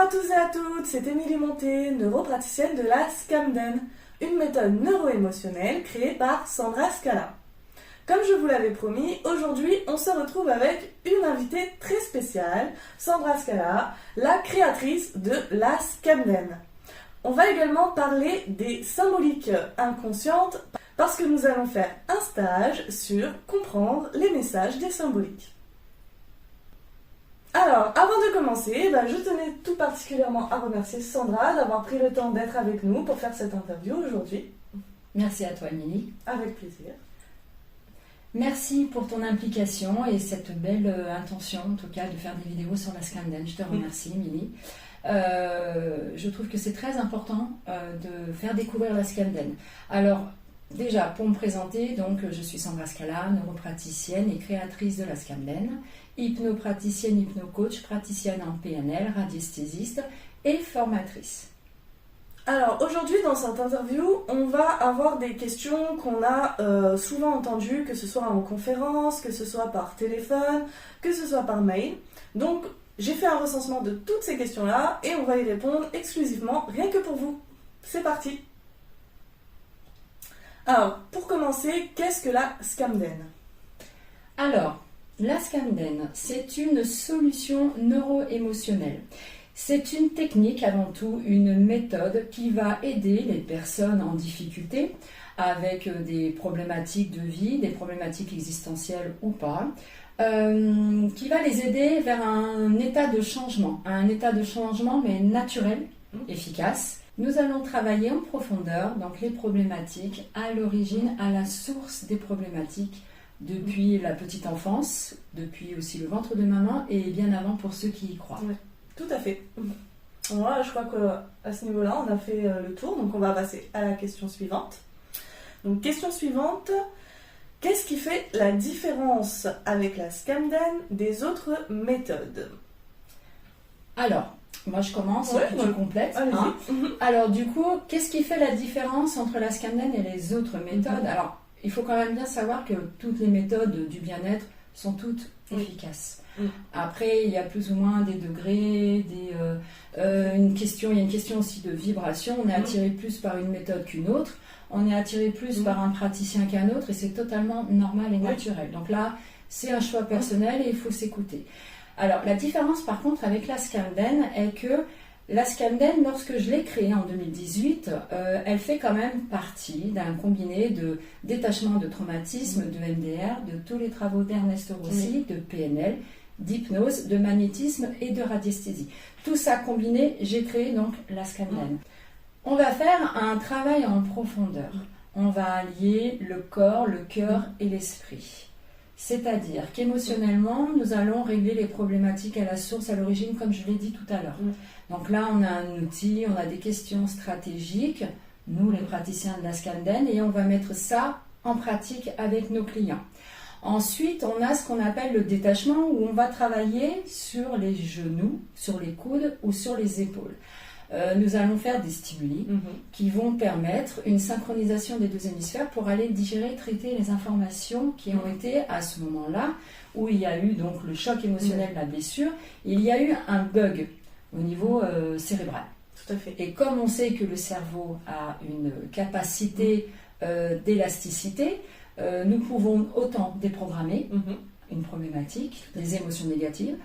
à tous et à toutes, c'est Émilie Monté, neuropraticienne de la Scamden, une méthode neuro-émotionnelle créée par Sandra Scala. Comme je vous l'avais promis, aujourd'hui on se retrouve avec une invitée très spéciale, Sandra Scala, la créatrice de la Scamden. On va également parler des symboliques inconscientes parce que nous allons faire un stage sur comprendre les messages des symboliques. Alors, avant de commencer, je tenais tout particulièrement à remercier Sandra d'avoir pris le temps d'être avec nous pour faire cette interview aujourd'hui. Merci à toi, Émilie. Avec plaisir. Merci pour ton implication et cette belle intention, en tout cas, de faire des vidéos sur la Scamden. Je te remercie, Émilie. Je trouve que c'est très important de faire découvrir la Scamden. Alors, déjà, pour me présenter, donc, je suis Sandra Scala, neuropraticienne et créatrice de la Scamden, hypnopraticienne, hypnocoach, praticienne en PNL, radiesthésiste et formatrice. Alors aujourd'hui dans cette interview, on va avoir des questions qu'on a souvent entendues, que ce soit en conférence, que ce soit par téléphone, que ce soit par mail. Donc j'ai fait un recensement de toutes ces questions-là et on va y répondre exclusivement rien que pour vous. C'est parti. Alors pour commencer, qu'est-ce que la Scamden ? Alors, la Scamden, c'est une solution neuro-émotionnelle. C'est une technique, avant tout, une méthode qui va aider les personnes en difficulté avec des problématiques de vie, des problématiques existentielles ou pas, qui va les aider vers un état de changement mais naturel, efficace. Nous allons travailler en profondeur donc les problématiques à l'origine, à la source des problématiques, depuis la petite enfance, depuis aussi le ventre de maman et bien avant pour ceux qui y croient. Oui, tout à fait. Voilà, je crois qu'à ce niveau-là, on a fait le tour, donc on va passer à la question suivante. Donc question suivante, qu'est-ce qui fait la différence avec la Scamden des autres méthodes ? Alors, moi je commence et puis tu complètes. Hein. Alors du coup, qu'est-ce qui fait la différence entre la Scamden et les autres méthodes ? Alors, il faut quand même bien savoir que toutes les méthodes du bien-être sont toutes efficaces. Après, il y a plus ou moins des degrés, il y a une question aussi de vibration. On est attiré plus par une méthode qu'une autre. On est attiré plus par un praticien qu'un autre et c'est totalement normal et naturel. Donc là, c'est un choix personnel et il faut s'écouter. Alors, la différence par contre avec la Scamden est que la Scamden, lorsque je l'ai créée en 2018, elle fait quand même partie d'un combiné de détachement de traumatisme, de MDR, de tous les travaux d'Ernest Rossi, de PNL, d'hypnose, de magnétisme et de radiesthésie. Tout ça combiné, j'ai créé donc la Scamden. On va faire un travail en profondeur. On va allier le corps, le cœur et l'esprit. C'est-à-dire qu'émotionnellement, nous allons régler les problématiques à la source, à l'origine, comme je l'ai dit tout à l'heure. Donc là, on a un outil, on a des questions stratégiques, nous les praticiens de la Scamden, et on va mettre ça en pratique avec nos clients. Ensuite, on a ce qu'on appelle le détachement, où on va travailler sur les genoux, sur les coudes ou sur les épaules. Nous allons faire des stimuli qui vont permettre une synchronisation des deux hémisphères pour aller digérer, traiter les informations qui ont été à ce moment-là, où il y a eu donc le choc émotionnel, la blessure, il y a eu un bug au niveau cérébral. Tout à fait. Et comme on sait que le cerveau a une capacité d'élasticité, nous pouvons autant déprogrammer une problématique, des émotions négatives,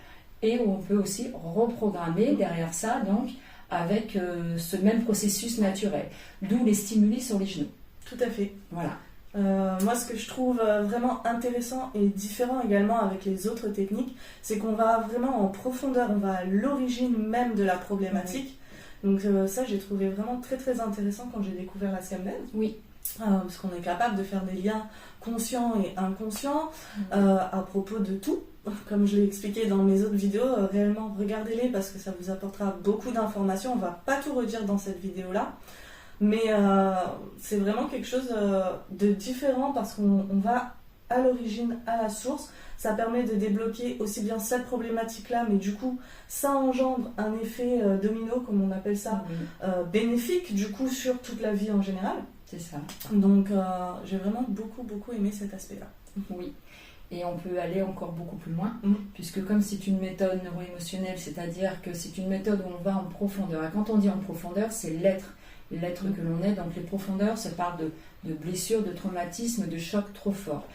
et on peut aussi reprogrammer derrière ça, donc avec ce même processus naturel. D'où les stimuli sur les genoux. Tout à fait. Voilà. Moi, ce que je trouve vraiment intéressant et différent également avec les autres techniques, c'est qu'on va vraiment en profondeur, on va à l'origine même de la problématique. Donc ça, j'ai trouvé vraiment très très intéressant quand j'ai découvert la Scamden. Oui. Parce qu'on est capable de faire des liens conscients et inconscients à propos de tout. Comme je l'ai expliqué dans mes autres vidéos, réellement regardez-les parce que ça vous apportera beaucoup d'informations. On ne va pas tout redire dans cette vidéo-là. Mais c'est vraiment quelque chose de différent parce qu'on va à l'origine, à la source. Ça permet de débloquer aussi bien cette problématique-là, mais du coup, ça engendre un effet domino, comme on appelle ça, bénéfique du coup sur toute la vie en général. C'est ça. Donc j'ai vraiment beaucoup aimé cet aspect-là. Oui. Et on peut aller encore beaucoup plus loin, puisque comme c'est une méthode neuro-émotionnelle, c'est-à-dire que c'est une méthode où on va en profondeur. Et quand on dit en profondeur, c'est l'être que l'on est. Donc les profondeurs, ça parle de blessures, de traumatismes, de chocs trop forts.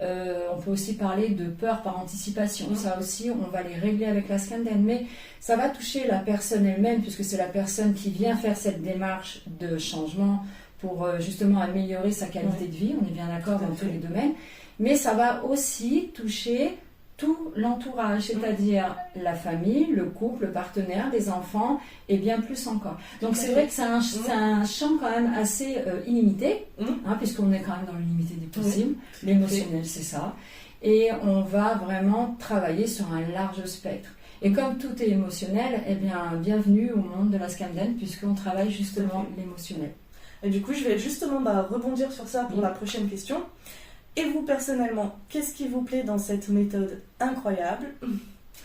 On peut aussi parler de peur par anticipation. Ça aussi, on va les régler avec la Scandan. Mais ça va toucher la personne elle-même, puisque c'est la personne qui vient faire cette démarche de changement pour justement améliorer sa qualité de vie. On est bien d'accord dans tous les domaines. Mais ça va aussi toucher tout l'entourage, c'est-à-dire la famille, le couple, le partenaire, les enfants et bien plus encore. Donc c'est vrai que c'est un champ quand même assez illimité, puisqu'on est quand même dans l'illimité des possibles. L'émotionnel, c'est ça. Et on va vraiment travailler sur un large spectre. Et comme tout est émotionnel, eh bien, bienvenue au monde de la Scandan, puisqu'on travaille justement l'émotionnel. Et du coup, je vais justement rebondir sur ça pour la prochaine question. Et vous, personnellement, qu'est-ce qui vous plaît dans cette méthode incroyable?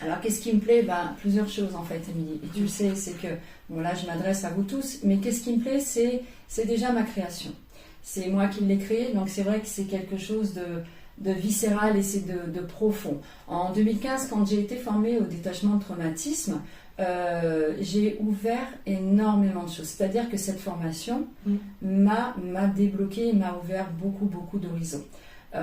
Alors, qu'est-ce qui me plaît? Plusieurs choses, en fait, Émilie. Et tu le sais, c'est que, bon, là, je m'adresse à vous tous, mais qu'est-ce qui me plaît? C'est déjà ma création. C'est moi qui l'ai créée, donc c'est vrai que c'est quelque chose de viscéral et c'est de profond. En 2015, quand j'ai été formée au détachement de traumatisme, j'ai ouvert énormément de choses. C'est-à-dire que cette formation m'a débloqué, m'a ouvert beaucoup d'horizons. Je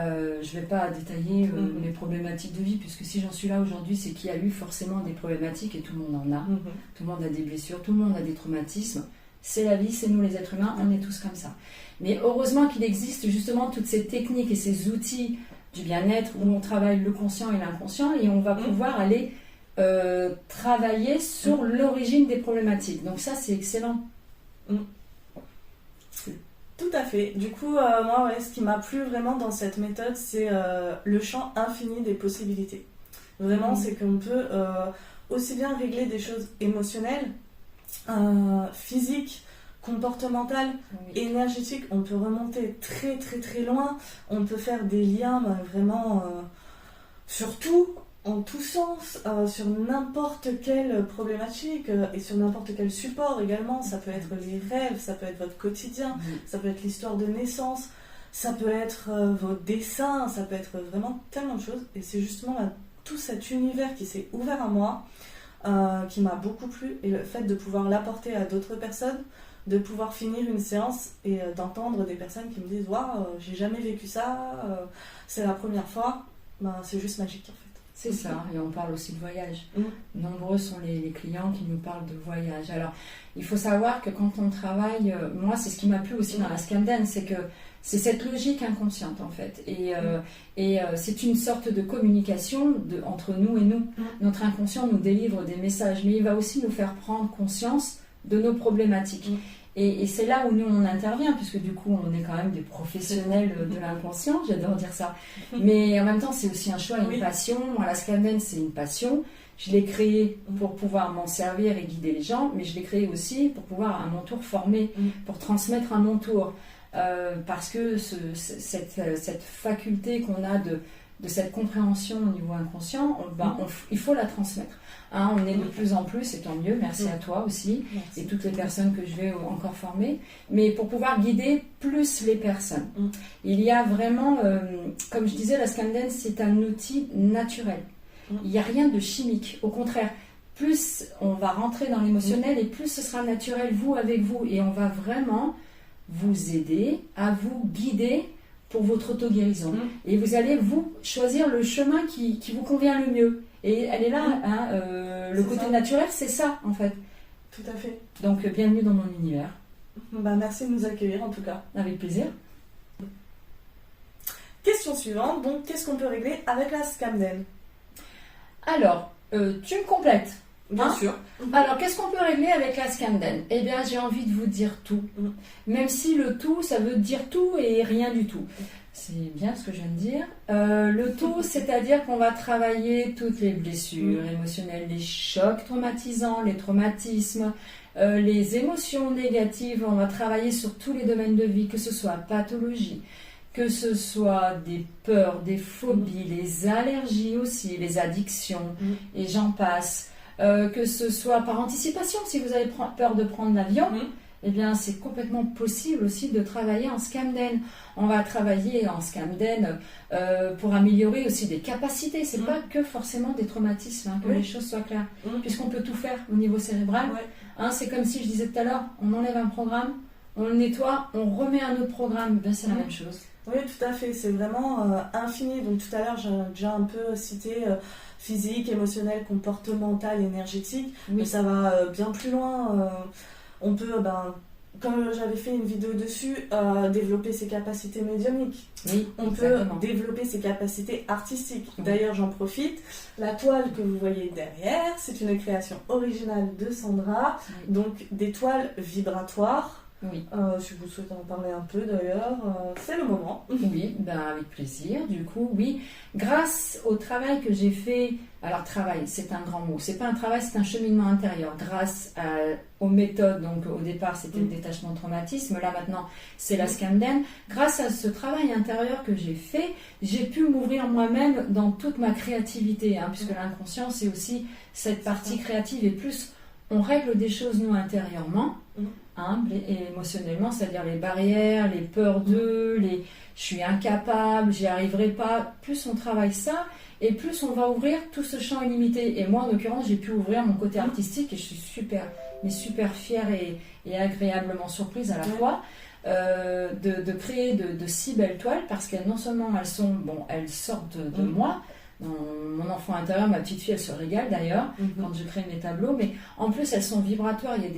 ne vais pas détailler mes problématiques de vie, puisque si j'en suis là aujourd'hui, c'est qu'il y a eu forcément des problématiques et tout le monde en a. Tout le monde a des blessures, tout le monde a des traumatismes. C'est la vie, c'est nous les êtres humains, on est tous comme ça. Mais heureusement qu'il existe justement toutes ces techniques et ces outils du bien-être où on travaille le conscient et l'inconscient et on va pouvoir aller travailler sur l'origine des problématiques. Donc ça, c'est excellent. Tout à fait. Du coup, moi, ce qui m'a plu vraiment dans cette méthode, c'est le champ infini des possibilités. Vraiment, c'est qu'on peut aussi bien régler des choses émotionnelles, physiques, comportementales, énergétiques. On peut remonter très loin. On peut faire des liens vraiment sur tout, en tous sens, sur n'importe quelle problématique et sur n'importe quel support également. Ça peut être les rêves, ça peut être votre quotidien, ça peut être l'histoire de naissance, ça peut être vos dessins, ça peut être vraiment tellement de choses. Et c'est justement tout cet univers qui s'est ouvert à moi, qui m'a beaucoup plu. Et le fait de pouvoir l'apporter à d'autres personnes, de pouvoir finir une séance et d'entendre des personnes qui me disent « Waouh, j'ai jamais vécu ça, c'est la première fois », c'est juste magique en fait. C'est ça, et on parle aussi de voyage. Nombreux sont les clients qui nous parlent de voyage. Alors, il faut savoir que quand on travaille, moi c'est ce qui m'a plu aussi dans la Scandan, c'est que c'est cette logique inconsciente en fait. Et c'est une sorte de communication entre nous et nous. Notre inconscient nous délivre des messages, mais il va aussi nous faire prendre conscience de nos problématiques. Et c'est là où nous on intervient, puisque du coup on est quand même des professionnels de l'inconscient, j'adore dire ça. Mais en même temps c'est aussi un choix, une passion. Moi la Scandan c'est une passion. Je l'ai créée pour pouvoir m'en servir et guider les gens, mais je l'ai créée aussi pour pouvoir à mon tour former, pour transmettre à mon tour. Parce que cette faculté qu'on a de cette compréhension au niveau inconscient, il faut la transmettre. On est de plus en plus, et tant mieux, merci à toi aussi, et toutes les personnes que je vais encore former, mais pour pouvoir guider plus les personnes. Il y a vraiment, comme je disais, la Scandan, c'est un outil naturel. Il n'y a rien de chimique, au contraire. Plus on va rentrer dans l'émotionnel et plus ce sera naturel, vous avec vous, et on va vraiment vous aider à vous guider pour votre auto-guérison. Et vous allez vous choisir le chemin qui vous convient le mieux. Et elle est là, le côté naturel, c'est ça en fait. Tout à fait. Donc bienvenue dans mon univers. Merci de nous accueillir en tout cas. Avec plaisir. Question suivante, donc qu'est-ce qu'on peut régler avec la Scandan? Alors, tu me complètes. Bien sûr. Alors, qu'est-ce qu'on peut régler avec la Scandan? Eh bien, j'ai envie de vous dire tout. Même si le tout, ça veut dire tout et rien du tout. C'est bien ce que je viens de dire. Le tout, c'est-à-dire qu'on va travailler toutes les blessures émotionnelles, les chocs traumatisants, les traumatismes, les émotions négatives. On va travailler sur tous les domaines de vie, que ce soit pathologie, que ce soit des peurs, des phobies, les allergies aussi, les addictions, et j'en passe. Que ce soit par anticipation, si vous avez peur de prendre l'avion, eh bien, c'est complètement possible aussi de travailler en Scamden. On va travailler en Scamden pour améliorer aussi des capacités. C'est pas que forcément des traumatismes, hein, que les choses soient claires. Puisqu'on peut tout faire au niveau cérébral. Hein, c'est comme si je disais tout à l'heure, on enlève un programme, on le nettoie, on remet un autre programme. Ben, c'est la même chose. Oui, tout à fait. C'est vraiment infini. Donc tout à l'heure, j'ai déjà un peu cité physique, émotionnel, comportemental, énergétique. Mais ça va bien plus loin. On peut, comme j'avais fait une vidéo dessus, développer ses capacités médiumniques. Oui, on peut développer ses capacités artistiques. D'ailleurs, j'en profite. La toile que vous voyez derrière, c'est une création originale de Sandra. Donc, des toiles vibratoires. Si vous souhaitez en parler un peu d'ailleurs, c'est le moment. Oui, avec plaisir. Du coup, oui, grâce au travail que j'ai fait, alors travail, c'est un grand mot, c'est pas un travail, c'est un cheminement intérieur. Grâce aux méthodes, donc au départ c'était le détachement de traumatisme, là maintenant c'est la Scamden. Grâce à ce travail intérieur que j'ai fait, j'ai pu m'ouvrir moi-même dans toute ma créativité, hein, puisque l'inconscient c'est aussi cette partie créative et plus on règle des choses nous intérieurement. Et émotionnellement, c'est-à-dire les barrières, les peurs d'eux, je suis incapable, j'y arriverai pas. Plus on travaille ça, et plus on va ouvrir tout ce champ illimité. Et moi, en l'occurrence, j'ai pu ouvrir mon côté artistique et je suis super fière et agréablement surprise à la fois de créer de si belles toiles parce qu'elles non seulement elles sortent de moi. Mon enfant intérieur, ma petite fille, elle se régale d'ailleurs quand je crée mes tableaux, mais en plus elles sont vibratoires, il y a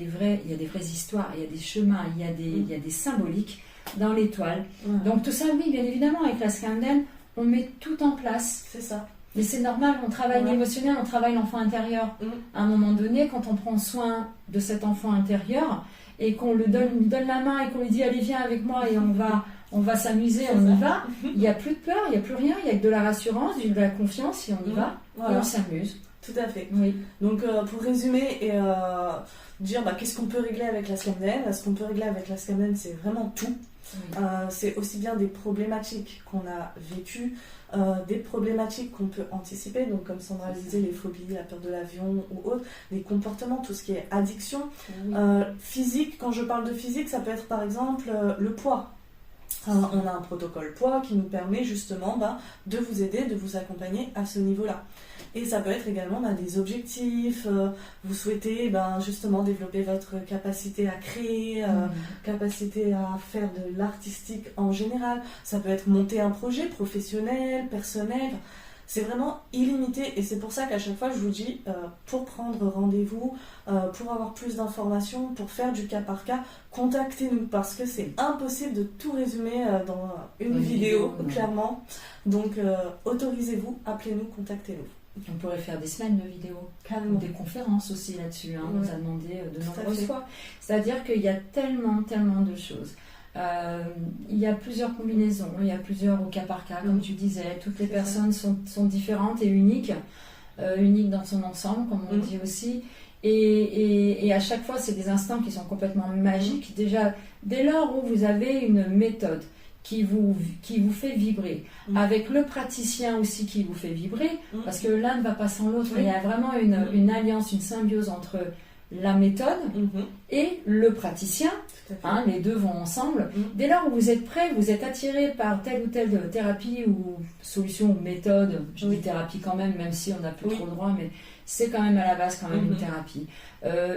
des vraies histoires, il y a des chemins, il y a des symboliques dans les toiles. Donc tout ça, oui, bien évidemment, avec la Scamden, on met tout en place. C'est ça. Mais c'est normal, on travaille l'émotionnel, on travaille l'enfant intérieur. À un moment donné, quand on prend soin de cet enfant intérieur et qu'on lui donne la main et qu'on lui dit allez viens avec moi et on va s'amuser, on y va. Il n'y a plus de peur, il n'y a plus rien, il y a que de la rassurance, de la confiance et on y va et on s'amuse. Tout à fait. Oui. Donc pour résumer et dire qu'est-ce qu'on peut régler avec la Scamden. Ce qu'on peut régler avec la Scamden, c'est vraiment tout. C'est aussi bien des problématiques qu'on a vécues, des problématiques qu'on peut anticiper, donc comme Sandra le disait, les phobies, la peur de l'avion ou autre, des comportements, tout ce qui est addiction. Physique, quand je parle de physique, ça peut être par exemple le poids. On a un protocole poids qui nous permet justement de vous aider, de vous accompagner à ce niveau-là. Et ça peut être également des objectifs, vous souhaitez justement développer votre capacité à créer, capacité à faire de l'artistique en général. Ça peut être monter un projet professionnel, personnel. C'est vraiment illimité et c'est pour ça qu'à chaque fois je vous dis, pour prendre rendez-vous, pour avoir plus d'informations, pour faire du cas par cas, contactez-nous parce que c'est impossible de tout résumer dans une vidéo, clairement. Donc autorisez-vous, appelez-nous, contactez-nous. On pourrait faire des semaines de vidéos, des conférences aussi là-dessus, on nous a demandé de nombreuses fois. C'est-à-dire qu'il y a tellement de choses. Il y a plusieurs combinaisons, il y a plusieurs au cas par cas, comme tu disais. Toutes les personnes sont différentes et uniques dans son ensemble, comme on dit aussi. Et à chaque fois, c'est des instants qui sont complètement magiques. Déjà, dès lors où vous avez une méthode qui vous fait vibrer, avec le praticien aussi qui vous fait vibrer, parce que l'un ne va pas sans l'autre. Il y a vraiment une alliance, une symbiose entre la méthode et le praticien. Les deux vont ensemble. Dès lors où vous êtes prêt, vous êtes attiré par telle ou telle thérapie ou solution ou méthode, je dis thérapie quand même si on n'a plus trop le droit, mais c'est quand même à la base quand même une thérapie.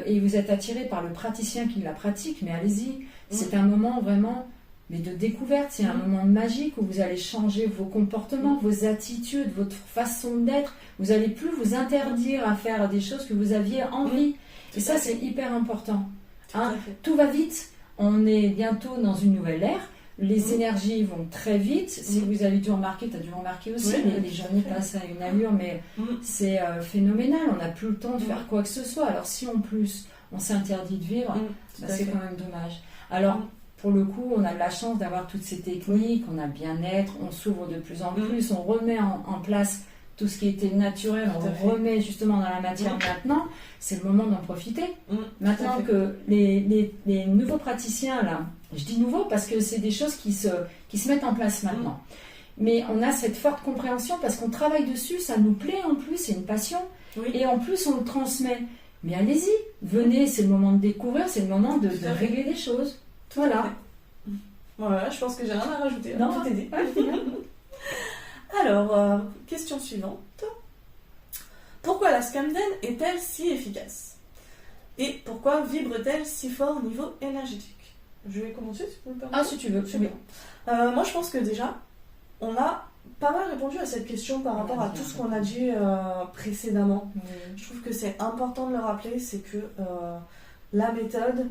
Et vous êtes attiré par le praticien qui la pratique, mais allez-y, c'est un moment vraiment de découverte, c'est un moment magique où vous allez changer vos comportements, vos attitudes, votre façon d'être. Vous n'allez plus vous interdire à faire des choses que vous aviez envie. Et ça, c'est hyper important. Tout va vite. On est bientôt dans une nouvelle ère. Les énergies vont très vite. Si vous avez dû remarquer, tu as dû remarquer aussi, les journées passent à une allure, mais c'est phénoménal. On n'a plus le temps de faire quoi que ce soit. Alors si en plus, on s'interdit de vivre, c'est quand même dommage. Alors, pour le coup, on a de la chance d'avoir toutes ces techniques, on a le bien-être, on s'ouvre de plus en plus, on remet en place tout ce qui était naturel, on remet justement dans la matière maintenant, c'est le moment d'en profiter. Maintenant que les nouveaux praticiens, là, je dis nouveaux parce que c'est des choses qui se mettent en place maintenant. Mais on a cette forte compréhension parce qu'on travaille dessus, ça nous plaît en plus, c'est une passion, et en plus on le transmet. mais allez-y, venez, c'est le moment de découvrir, c'est le moment de régler les choses. Voilà. Voilà, je pense que j'ai rien à rajouter. Non, tout est dit. Alors, question suivante. Pourquoi la Scamden est-elle si efficace? Et pourquoi vibre-t-elle si fort au niveau énergétique? Je vais commencer si vous me permettez. Ah, si tu veux. Super. Moi, je pense que déjà, on a pas mal répondu à cette question par rapport à tout ce qu'on a dit précédemment. Je trouve que c'est important de le rappeler, c'est que la méthode,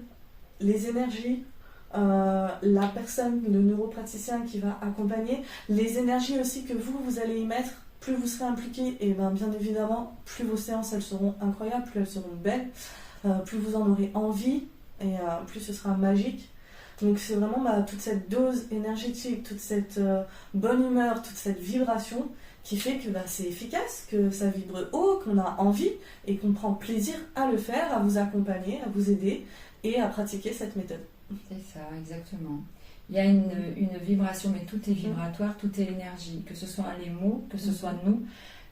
les énergies, la personne, le neuropraticien qui va accompagner, les énergies aussi que vous allez y mettre, plus vous serez impliqué, et bien évidemment, plus vos séances elles seront incroyables, plus elles seront belles, plus vous en aurez envie, et plus ce sera magique. Donc c'est vraiment toute cette dose énergétique, toute cette bonne humeur, toute cette vibration qui fait que c'est efficace, que ça vibre haut, qu'on a envie et qu'on prend plaisir à le faire, à vous accompagner, à vous aider et à pratiquer cette méthode. C'est ça, exactement. Il y a une vibration, mais tout est vibratoire, tout est énergie, que ce soit les mots, que ce soit nous,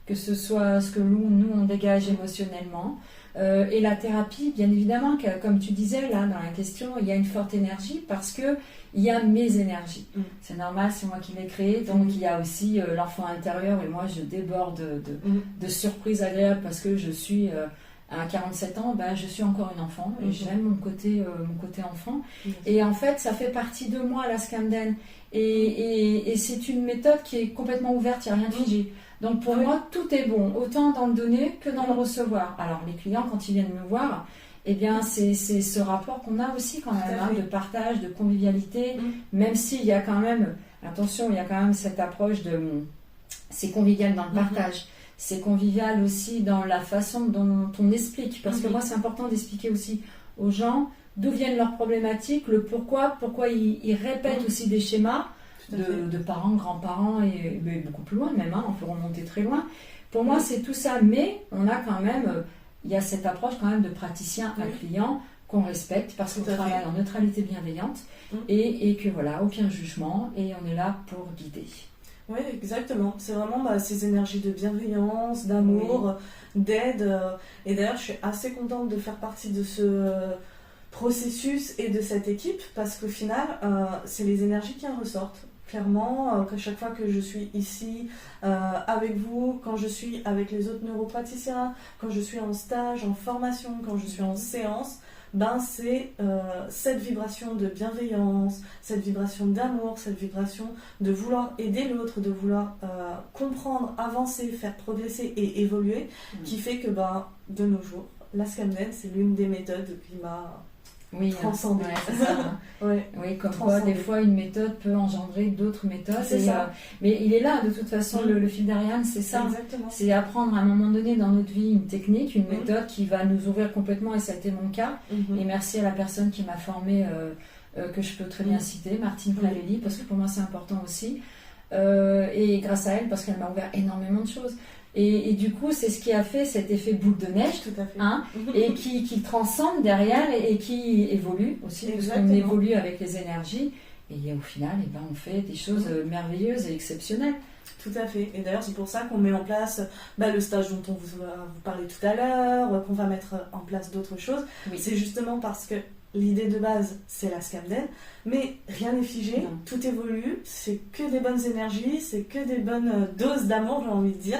que ce soit ce que nous on dégage émotionnellement. Et la thérapie, bien évidemment, comme tu disais là dans la question, il y a une forte énergie parce que il y a mes énergies. C'est normal, c'est moi qui l'ai créé, donc il y a aussi l'enfant intérieur et moi je déborde de surprises agréables parce que je suis à 47 ans, je suis encore une enfant et j'aime mon côté enfant. Et en fait, ça fait partie de moi la Scamden et c'est une méthode qui est complètement ouverte, il n'y a rien de figé. Donc pour moi, tout est bon, autant dans le donner que dans le recevoir. Alors les clients, quand ils viennent me voir, eh bien c'est ce rapport qu'on a aussi quand même, de partage, de convivialité, même s'il y a quand même, attention, il y a quand même cette approche c'est convivial dans le partage. C'est convivial aussi dans la façon dont on explique, parce que moi c'est important d'expliquer aussi aux gens d'où viennent leurs problématiques, le pourquoi ils répètent aussi des schémas de parents, grands-parents et beaucoup plus loin même, on peut remonter très loin. Pour moi c'est tout ça, mais on a quand même, il y a cette approche quand même de praticien à client qu'on respecte parce qu'on travaille en neutralité bienveillante et que voilà, aucun jugement et on est là pour guider. Oui, exactement. C'est vraiment ces énergies de bienveillance, d'amour, d'aide. Et d'ailleurs, je suis assez contente de faire partie de ce processus et de cette équipe parce qu'au final, c'est les énergies qui en ressortent. Clairement, qu'à chaque fois que je suis ici avec vous, quand je suis avec les autres neuropraticiens, quand je suis en stage, en formation, quand je suis en séance, c'est cette vibration de bienveillance, cette vibration d'amour, cette vibration de vouloir aider l'autre, de vouloir comprendre, avancer, faire progresser et évoluer, qui fait que de nos jours, la Scamden, c'est l'une des méthodes qui m'a transcendée. C'est ça. Oui, comme quoi des fois une méthode peut engendrer d'autres méthodes. C'est ça. Mais il est là de toute façon, le fil d'Ariane, c'est ça. Exactement. C'est apprendre à un moment donné dans notre vie une technique, une méthode qui va nous ouvrir complètement, et ça a été mon cas. Et merci à la personne qui m'a formée, que je peux très bien citer, Martine Clavelli, parce que pour moi c'est important aussi. Et grâce à elle, parce qu'elle m'a ouvert énormément de choses. Et du coup, c'est ce qui a fait cet effet boule de neige, et qui transcende derrière et qui évolue aussi, parce qu'on évolue avec les énergies. Et au final, on fait des choses merveilleuses et exceptionnelles. Tout à fait. Et d'ailleurs, c'est pour ça qu'on met en place le stage dont on vous parlait tout à l'heure, qu'on va mettre en place d'autres choses. C'est justement parce que l'idée de base, c'est la Scamden, mais rien n'est figé, tout évolue, c'est que des bonnes énergies, c'est que des bonnes doses d'amour, j'ai envie de dire.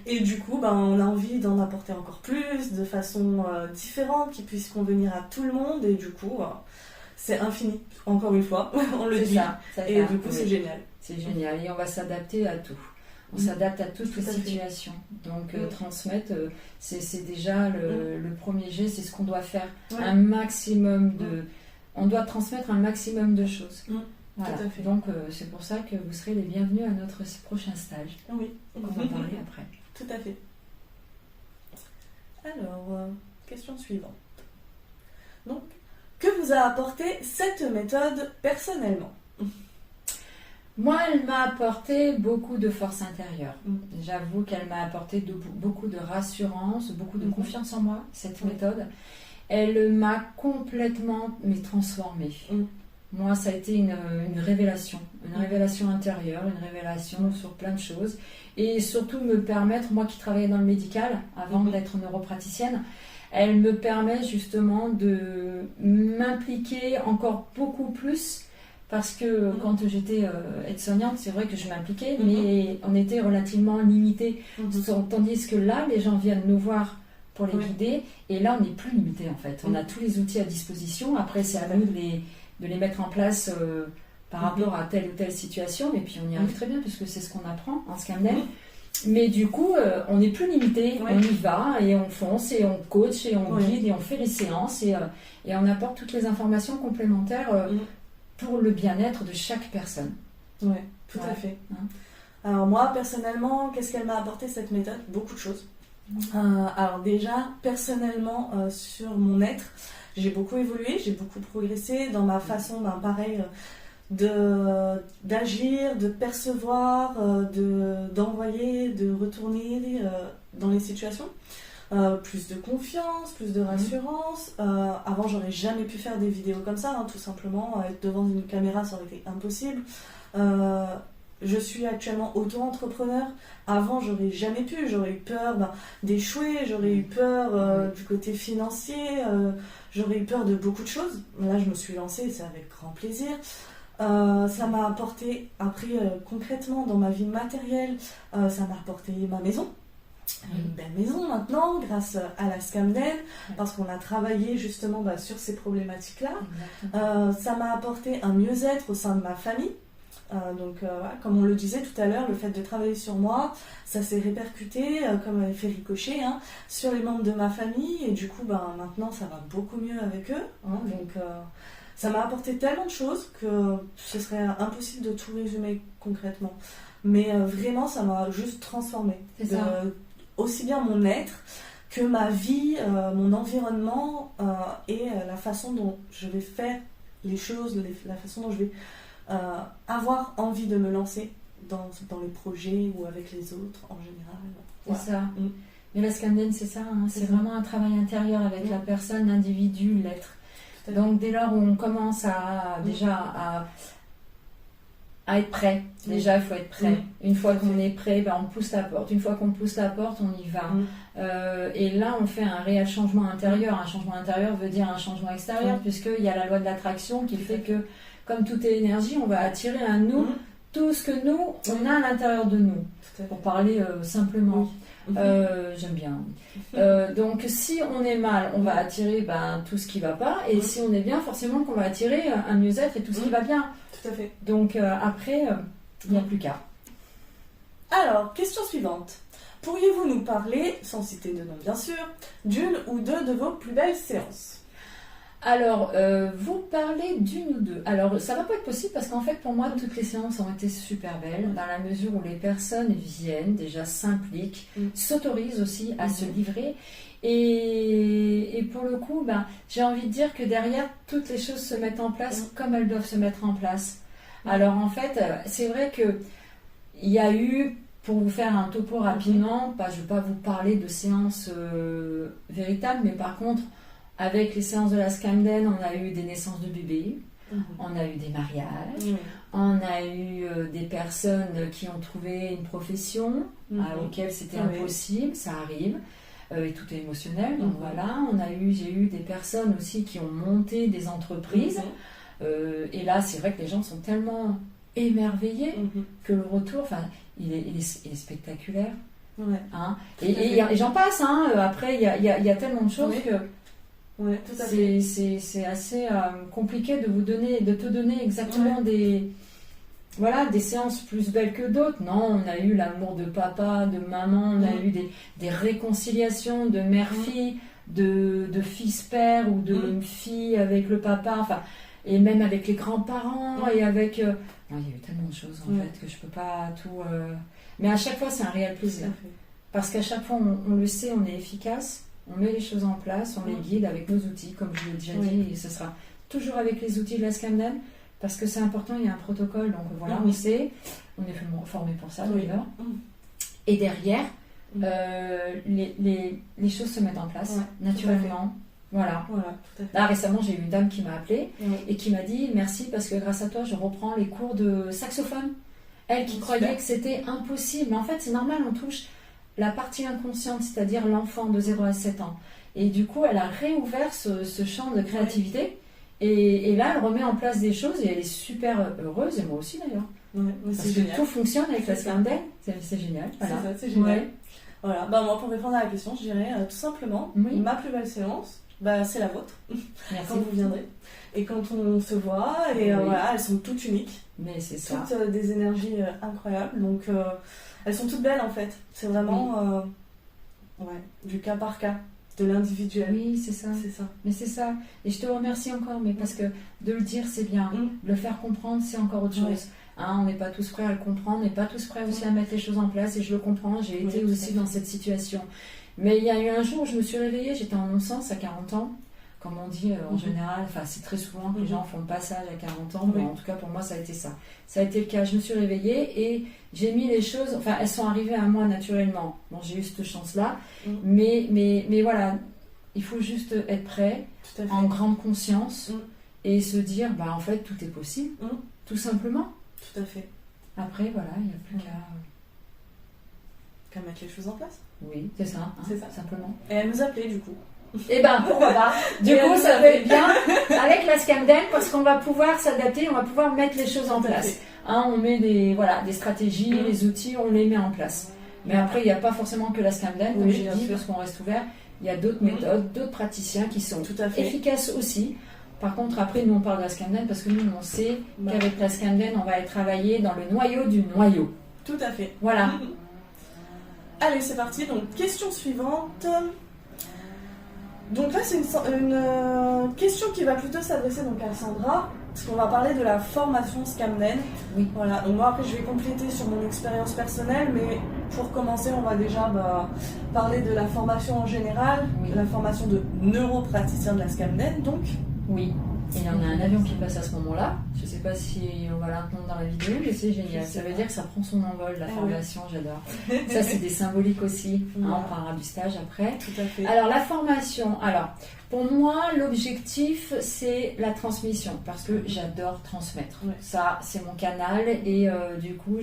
Et du coup, on a envie d'en apporter encore plus, de façon différente, qui puisse convenir à tout le monde, et du coup, c'est infini, encore une fois, on le dit. Et du coup, c'est génial. C'est génial, et on va s'adapter à tout. On s'adapte à toutes les situations. Donc transmettre, c'est déjà le premier jet, c'est ce qu'on doit faire. Un maximum on doit transmettre un maximum de choses. Voilà. Tout à fait. Donc c'est pour ça que vous serez les bienvenus à notre prochain stage. Oui. On va en parler après. Tout à fait. Alors, question suivante. Donc, que vous a apporté cette méthode personnellement ? Moi, elle m'a apporté beaucoup de force intérieure. J'avoue qu'elle m'a apporté beaucoup de rassurance, beaucoup de confiance en moi, cette méthode. Elle m'a complètement transformée. Moi, ça a été une révélation intérieure, une révélation sur plein de choses. Et surtout me permettre, moi qui travaillais dans le médical avant d'être neuropraticienne, elle me permet justement de m'impliquer encore beaucoup plus. Parce que quand j'étais aide-soignante, c'est vrai que je m'impliquais, mais on était relativement limité. Tandis que là, les gens viennent nous voir pour les guider, et là, on n'est plus limité en fait. On a tous les outils à disposition. Après, c'est à nous de les mettre en place par rapport à telle ou telle situation, et puis on y arrive très bien, puisque c'est ce qu'on apprend en Scamden. Mais du coup, on n'est plus limité. On y va, et on fonce, et on coach, et on guide, et on fait les séances, et on apporte toutes les informations complémentaires pour le bien-être de chaque personne. Oui, tout à fait. Alors moi, personnellement, qu'est-ce qu'elle m'a apporté cette méthode? Beaucoup de choses. Alors déjà, personnellement, sur mon être, j'ai beaucoup évolué, j'ai beaucoup progressé dans ma façon, pareil, d'agir, de percevoir, d'envoyer, de retourner dans les situations. Plus de confiance, plus de rassurance. Avant, j'aurais jamais pu faire des vidéos comme ça, tout simplement. Être devant une caméra, ça aurait été impossible. Je suis actuellement auto-entrepreneur. Avant, j'aurais jamais pu. J'aurais eu peur d'échouer, j'aurais eu peur du côté financier, j'aurais eu peur de beaucoup de choses. Là, je me suis lancée et c'est avec grand plaisir. Ça m'a apporté, après, concrètement, dans ma vie matérielle, ça m'a apporté ma maison. Une belle maison maintenant grâce à la Scamden, parce qu'on a travaillé justement sur ces problématiques-là. Ça m'a apporté un mieux-être au sein de ma famille. Comme on le disait tout à l'heure, le fait de travailler sur moi, ça s'est répercuté comme un effet ricochet sur les membres de ma famille, et du coup maintenant ça va beaucoup mieux avec eux. Ça m'a apporté tellement de choses que ce serait impossible de tout résumer concrètement. Mais vraiment, ça m'a juste transformée. Aussi bien mon être que ma vie, mon environnement et la façon dont je vais faire les choses, la façon dont je vais avoir envie de me lancer dans les projets ou avec les autres en général. C'est ça. Mais la Scamden, c'est ça. C'est vraiment un travail intérieur avec la personne, l'individu, l'être. Donc dès lors où on commence à être prêt, déjà il faut être prêt. Une fois qu'on est prêt, on pousse la porte. Une fois qu'on pousse la porte, on y va. Et là, on fait un réel changement intérieur. Un changement intérieur veut dire un changement extérieur, puisqu'il y a la loi de l'attraction qui fait que, comme toute énergie, on va attirer à nous tout ce que nous, on a à l'intérieur de nous. Pour parler simplement. J'aime bien. Donc si on est mal, on va attirer tout ce qui va pas, et si on est bien, forcément qu'on va attirer un mieux-être et tout ce qui va bien. Tout à fait. Donc après, il n'y a plus qu'à. Alors, question suivante. Pourriez-vous nous parler, sans citer de nom bien sûr, d'une ou deux de vos plus belles séances? Alors, vous parlez d'une ou deux. Alors, ça va pas être possible parce qu'en fait, pour moi, toutes les séances ont été super belles, dans la mesure où les personnes viennent, déjà s'impliquent, s'autorisent aussi à se livrer. Et pour le coup, j'ai envie de dire que derrière, toutes les choses se mettent en place comme elles doivent se mettre en place. Alors, en fait, c'est vrai qu'il y a eu, pour vous faire un topo rapidement, je ne vais pas vous parler de séances véritables, mais par contre, avec les séances de la Scamden, on a eu des naissances de bébés, on a eu des mariages, on a eu des personnes qui ont trouvé une profession auquel c'était impossible, ça arrive, et tout est émotionnel, donc voilà. J'ai eu des personnes aussi qui ont monté des entreprises, et là c'est vrai que les gens sont tellement émerveillés que le retour, il est spectaculaire. Et j'en passe, après il y a tellement de choses que... c'est assez compliqué de te donner exactement des séances plus belles que d'autres. Non, on a eu l'amour de papa, de maman, on a eu des réconciliations de mère-fille, de fils-père ou de fille avec le papa, et même avec les grands-parents et avec... Non, il y a eu tellement de choses en fait que je peux pas tout... Mais à chaque fois, c'est un réel plaisir. Parce qu'à chaque fois, on le sait, on est efficace. On met les choses en place, on les guide avec nos outils, comme je l'ai déjà dit, et ce sera toujours avec les outils de la Scamden, parce que c'est important, il y a un protocole, donc voilà, on sait, on est formé pour ça d'ailleurs. Et derrière, les choses se mettent en place naturellement. Voilà. Là, récemment, j'ai eu une dame qui m'a appelée et qui m'a dit merci parce que grâce à toi, je reprends les cours de saxophone. Elle qui croyait que c'était impossible, mais en fait, c'est normal, on touche la partie inconsciente, c'est-à-dire l'enfant de 0 à 7 ans. Et du coup, elle a réouvert ce champ de créativité. Et là, elle remet en place des choses et elle est super heureuse, et moi aussi d'ailleurs. Ouais, Parce que tout fonctionne avec la Scandale, c'est génial. Voilà. C'est ça, c'est génial. Ouais. Voilà, moi pour répondre à la question, je dirais tout simplement, ma plus belle séance, c'est la vôtre, quand vous viendrez. Et quand on se voit, et voilà, elles sont toutes uniques. Mais c'est ça. Toutes des énergies incroyables, donc elles sont toutes belles en fait. C'est vraiment du cas par cas. De l'individuel. Oui, c'est ça. C'est ça. Mais c'est ça. Et je te remercie encore, mais parce que de le dire, c'est bien. De le faire comprendre, c'est encore autre chose. Hein, on n'est pas tous prêts à le comprendre, on n'est pas tous prêts aussi à mettre les choses en place, et je le comprends, j'ai été aussi dans cette situation. Mais il y a eu un jour où je me suis réveillée, j'étais en non-sens à 40 ans, comme on dit en général, enfin c'est très souvent que les gens font le passage à 40 ans, mais en tout cas pour moi ça a été ça. Ça a été le cas, je me suis réveillée et j'ai mis les choses, enfin elles sont arrivées à moi naturellement. Bon, j'ai eu cette chance-là, mais voilà, il faut juste être prêt, en grande conscience, et se dire, en fait tout est possible, tout simplement. Tout à fait. Après, voilà, il n'y a plus qu'à mettre les choses en place. Oui, c'est ça, c'est ça, simplement. Et elle nous appelait du coup. Eh pourquoi pas. Du coup, ça va être bien avec la Scandale parce qu'on va pouvoir s'adapter, on va pouvoir mettre les choses en place. On met des stratégies, les outils, on les met en place. Mais après, il n'y a pas forcément que la Scandale, comme j'ai dit, parce qu'on reste ouvert. Il y a d'autres méthodes, d'autres praticiens qui sont efficaces aussi. Par contre, après, nous, on parle de la Scandale parce que nous, on sait qu'avec la Scandale, on va aller travailler dans le noyau du noyau. Tout à fait. Voilà. Allez, c'est parti. Donc, question suivante. Donc là, c'est une question qui va plutôt s'adresser donc à Sandra, parce qu'on va parler de la formation Scamden. Oui. Voilà. Donc moi, après, je vais compléter sur mon expérience personnelle, mais pour commencer, on va déjà parler de la formation en général, de la formation de neuropraticien de la Scamden, donc. Oui, il y en a un avion qui passe à ce moment-là. Je ne sais pas si on va l'entendre dans la vidéo, mais c'est génial. Ça veut dire que ça prend son envol, la formation, j'adore. Ça, c'est des symboliques aussi. On parlera du stage après. Tout à fait. Alors, la formation. Alors, pour moi, l'objectif, c'est la transmission, parce que j'adore transmettre. Ça, c'est mon canal, et du coup,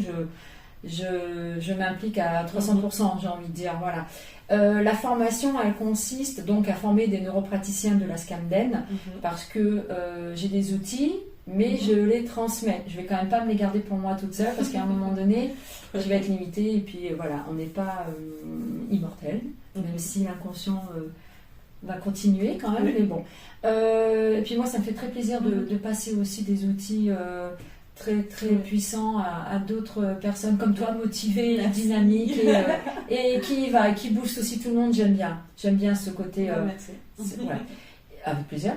je m'implique à 300%, j'ai envie de dire. Voilà. La formation, elle consiste donc à former des neuropraticiens de la Scamden parce que j'ai des outils, mais je les transmets. Je vais quand même pas me les garder pour moi toute seule parce qu'à un moment donné, je vais être limitée et puis voilà, on n'est pas immortel, même si l'inconscient va continuer quand même, mais bon. Et puis moi, ça me fait très plaisir de passer aussi des outils très très puissant à d'autres personnes comme toi, motivées, dynamiques et qui booste aussi tout le monde. J'aime bien ce côté. Merci. Avec plaisir.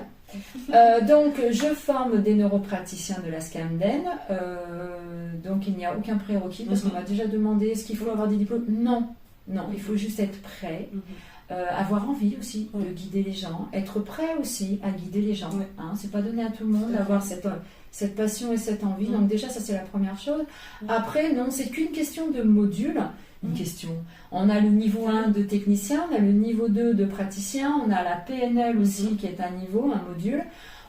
Donc je forme des neuropraticiens de la Scamden. Donc il n'y a aucun prérequis parce qu'on m'a déjà demandé est-ce qu'il faut avoir des diplômes. Non, il faut juste être prêt. Avoir envie aussi de guider les gens, être prêt aussi à guider les gens. C'est pas donné à tout le monde d'avoir cette passion et cette envie. Donc déjà, ça c'est la première chose. Après, non, c'est qu'une question de module. Une question. On a le niveau 1 de technicien, on a le niveau 2 de praticien, on a la PNL aussi qui est un niveau, un module.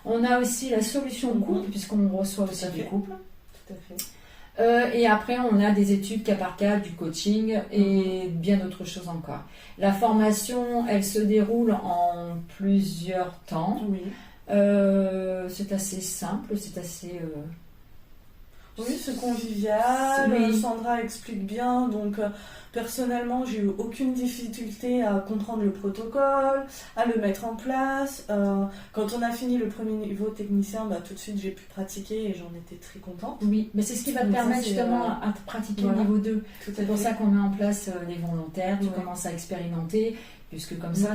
On a aussi la solution couple, puisqu'on reçoit aussi des couples. Tout à fait. Et après, on a des études cas par cas, du coaching et bien d'autres choses encore. La formation, elle se déroule en plusieurs temps. Oui. C'est assez simple, c'est assez... Oui, c'est convivial. Sandra explique bien. Donc, personnellement, j'ai eu aucune difficulté à comprendre le protocole, à le mettre en place. Quand on a fini le premier niveau technicien, tout de suite, j'ai pu pratiquer et j'en étais très contente. Oui, mais c'est ce qui va te permettre justement à pratiquer le niveau 2. C'est pour ça qu'on met en place les volontaires, tu commences à expérimenter. Puisque comme ça,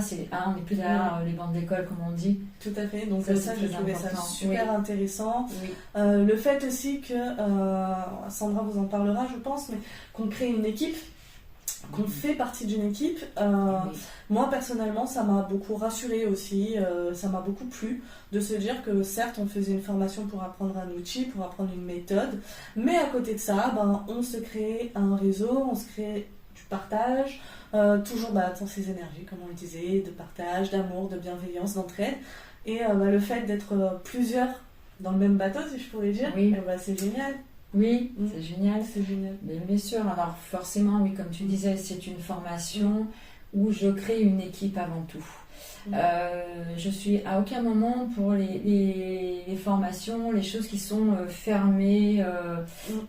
on n'est plus derrière les bancs d'école, comme on dit. Tout à fait. Donc ça je trouvais ça super intéressant. Oui. Le fait aussi que, Sandra vous en parlera, je pense, mais qu'on crée une équipe, qu'on fait partie d'une équipe. Moi, personnellement, ça m'a beaucoup rassurée aussi. Ça m'a beaucoup plu de se dire que, certes, on faisait une formation pour apprendre un outil, pour apprendre une méthode, mais à côté de ça, on se crée un réseau, on se crée du partage, toujours dans ces énergies, comme on le disait, de partage, d'amour, de bienveillance, d'entraide. Et le fait d'être plusieurs dans le même bateau, si je pourrais dire, c'est génial. Oui, c'est génial. C'est génial. Bien sûr, alors forcément, oui, comme tu disais, c'est une formation où je crée une équipe avant tout. Je suis à aucun moment pour les formations, les choses qui sont fermées,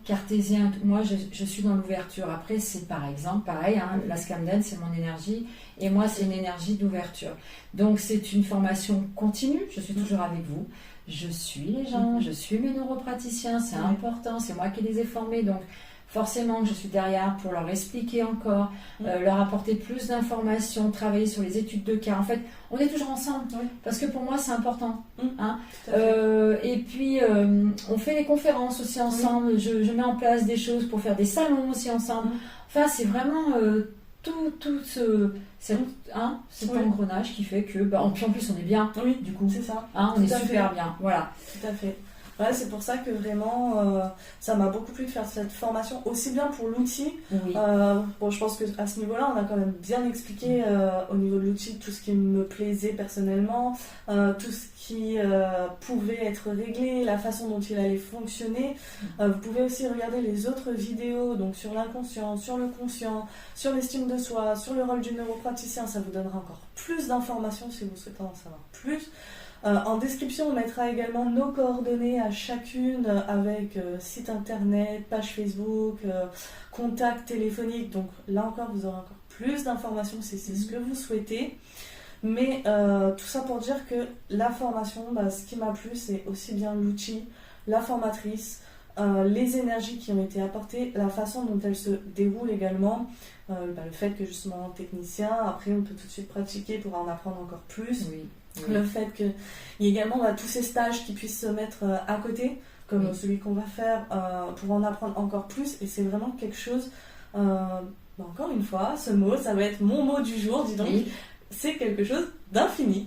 cartésiennes. Moi, je suis dans l'ouverture. Après, c'est par exemple pareil, hein, la Scamden, c'est mon énergie, et moi, c'est une énergie d'ouverture. Donc, c'est une formation continue. Je suis toujours avec vous. Je suis les gens, je suis mes neuropraticiens, c'est important, c'est moi qui les ai formés, donc forcément que je suis derrière pour leur expliquer encore, leur apporter plus d'informations, travailler sur les études de cas. En fait, on est toujours ensemble, parce que pour moi c'est important. Hein. Et puis, on fait des conférences aussi ensemble, je mets en place des choses pour faire des salons aussi ensemble. Enfin, c'est vraiment tout cet engrenage qui fait que, en plus on est bien, du coup. C'est ça. Hein, on est super bien, voilà. Tout à fait. Ouais, c'est pour ça que vraiment, ça m'a beaucoup plu de faire cette formation, aussi bien pour l'outil. Bon, je pense qu'à ce niveau-là, on a quand même bien expliqué au niveau de l'outil tout ce qui me plaisait personnellement, tout ce qui pouvait être réglé, la façon dont il allait fonctionner. Vous pouvez aussi regarder les autres vidéos, donc sur l'inconscient, sur le conscient, sur l'estime de soi, sur le rôle du neuropraticien. Ça vous donnera encore plus d'informations si vous souhaitez en savoir plus. En description, on mettra également nos coordonnées à chacune avec site internet, page Facebook, contact téléphonique. Donc là encore, vous aurez encore plus d'informations si c'est ce que vous souhaitez. Mais tout ça pour dire que la formation, ce qui m'a plu, c'est aussi bien l'outil, la formatrice, les énergies qui ont été apportées, la façon dont elle se déroule également, le fait que justement technicien, après on peut tout de suite pratiquer pour en apprendre encore plus. Le fait qu'il y ait également tous ces stages qui puissent se mettre à côté, comme celui qu'on va faire, pour en apprendre encore plus. Et c'est vraiment quelque chose, encore une fois, ce mot, ça va être mon mot du jour, dis donc. C'est quelque chose d'infini.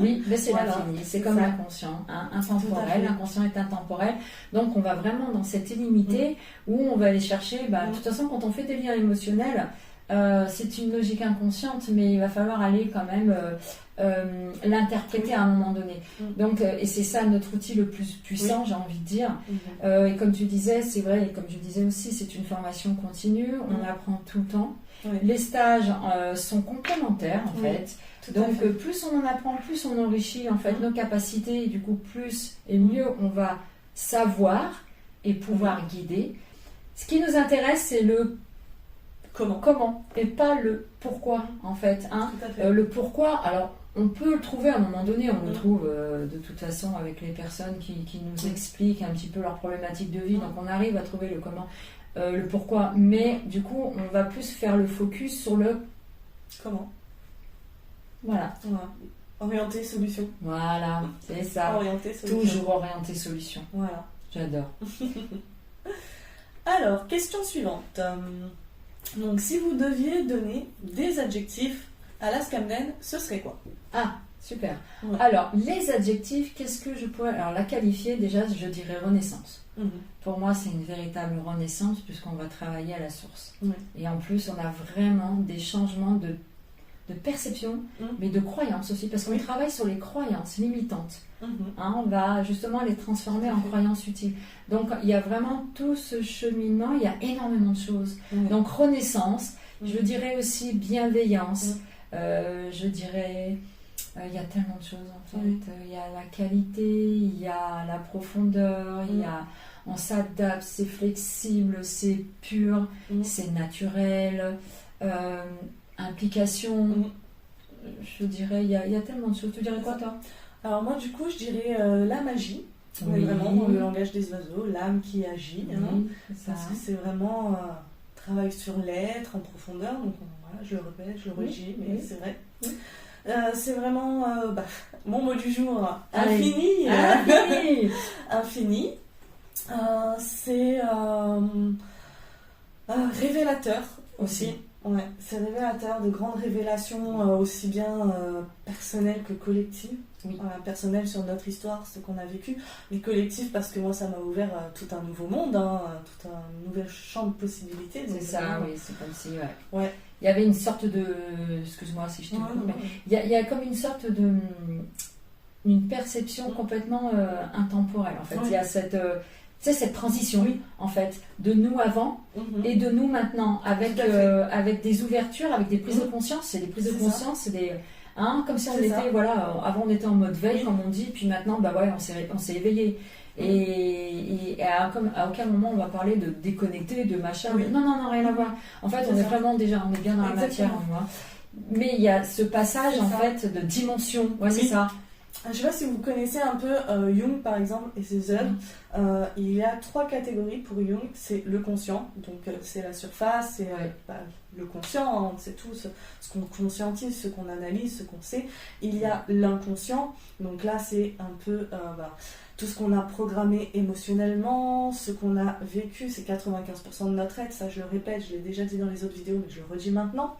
Oui, mais c'est l'infini, c'est comme l'inconscient, intemporel, l'inconscient est intemporel. Donc on va vraiment dans cette illimité où on va aller chercher, de toute façon quand on fait des liens émotionnels, c'est une logique inconsciente, mais il va falloir aller quand même l'interpréter à un moment donné. Donc, et c'est ça notre outil le plus puissant, j'ai envie de dire. Et comme tu disais, c'est vrai, et comme je disais aussi, c'est une formation continue, on apprend tout le temps. Les stages sont complémentaires en fait. Donc plus on en apprend, plus on enrichit en fait nos capacités, et du coup plus et mieux on va savoir et pouvoir guider. Ce qui nous intéresse, c'est le comment et pas le pourquoi en fait. Le pourquoi, alors on peut le trouver à un moment donné, on le trouve de toute façon avec les personnes qui nous expliquent un petit peu leurs problématiques de vie, donc on arrive à trouver le comment, le pourquoi, mais du coup on va plus faire le focus sur le comment. Voilà. Orienté solution. Voilà, c'est ça. Orienté solution. Toujours orienté solution. Voilà. J'adore. Alors, question suivante. Donc, si vous deviez donner des adjectifs à la Scamden, ce serait quoi? Ah, super. Alors, les adjectifs, qu'est-ce que je pourrais... Alors, la qualifier, déjà, je dirais renaissance. Pour moi, c'est une véritable renaissance puisqu'on va travailler à la source. Et en plus, on a vraiment des changements de perception, mais de croyances aussi, parce qu'on travaille sur les croyances limitantes. On va justement les transformer en croyances utiles. Donc, il y a vraiment tout ce cheminement, il y a énormément de choses. Donc, renaissance, je dirais aussi bienveillance, je dirais... il y a tellement de choses en fait. Il y a la qualité, il y a la profondeur, il y a... On s'adapte, c'est flexible, c'est pur, c'est naturel. Implication, je dirais, il y a tellement de choses. Tu dirais quoi toi? Alors moi du coup je dirais la magie, vraiment dans le langage des oiseaux, l'âme qui agit, parce que c'est vraiment travail sur l'être en profondeur, donc voilà, je le répète, je le redis, mais c'est vrai. C'est vraiment mon mot du jour, infini. Infini. C'est révélateur aussi. C'est révélateur, de grandes révélations aussi bien personnelles que collectives. Personnelles sur notre histoire, ce qu'on a vécu, mais collectives parce que moi ça m'a ouvert tout un nouveau monde, tout un nouvel champ de possibilités. C'est ça, c'est comme si il y avait une sorte de... Excuse-moi si je te coupe, mais il y a comme une sorte une perception complètement intemporelle en fait. Il y a cette... C'est cette transition, en fait, de nous avant et de nous maintenant, avec des ouvertures, avec des prises de conscience. C'est des prises de conscience, c'est des... comme si on était, voilà, avant on était en mode veille, comme on dit, puis maintenant, bah ouais, on s'est éveillé. Et à aucun moment on va parler de déconnecter, de machin. Non, rien à voir. En fait, on est vraiment déjà, on est bien dans la matière, moi. Mais il y a ce passage, en fait, de dimension. Ouais, c'est ça. Je ne sais pas si vous connaissez un peu Jung par exemple et ses œuvres. Il y a 3 catégories pour Jung. C'est le conscient, donc c'est la surface, c'est le conscient, hein, c'est tout ce qu'on conscientise, ce qu'on analyse, ce qu'on sait. Il y a l'inconscient, donc là c'est un peu tout ce qu'on a programmé émotionnellement, ce qu'on a vécu, c'est 95% de notre être, ça je le répète, je l'ai déjà dit dans les autres vidéos mais je le redis maintenant.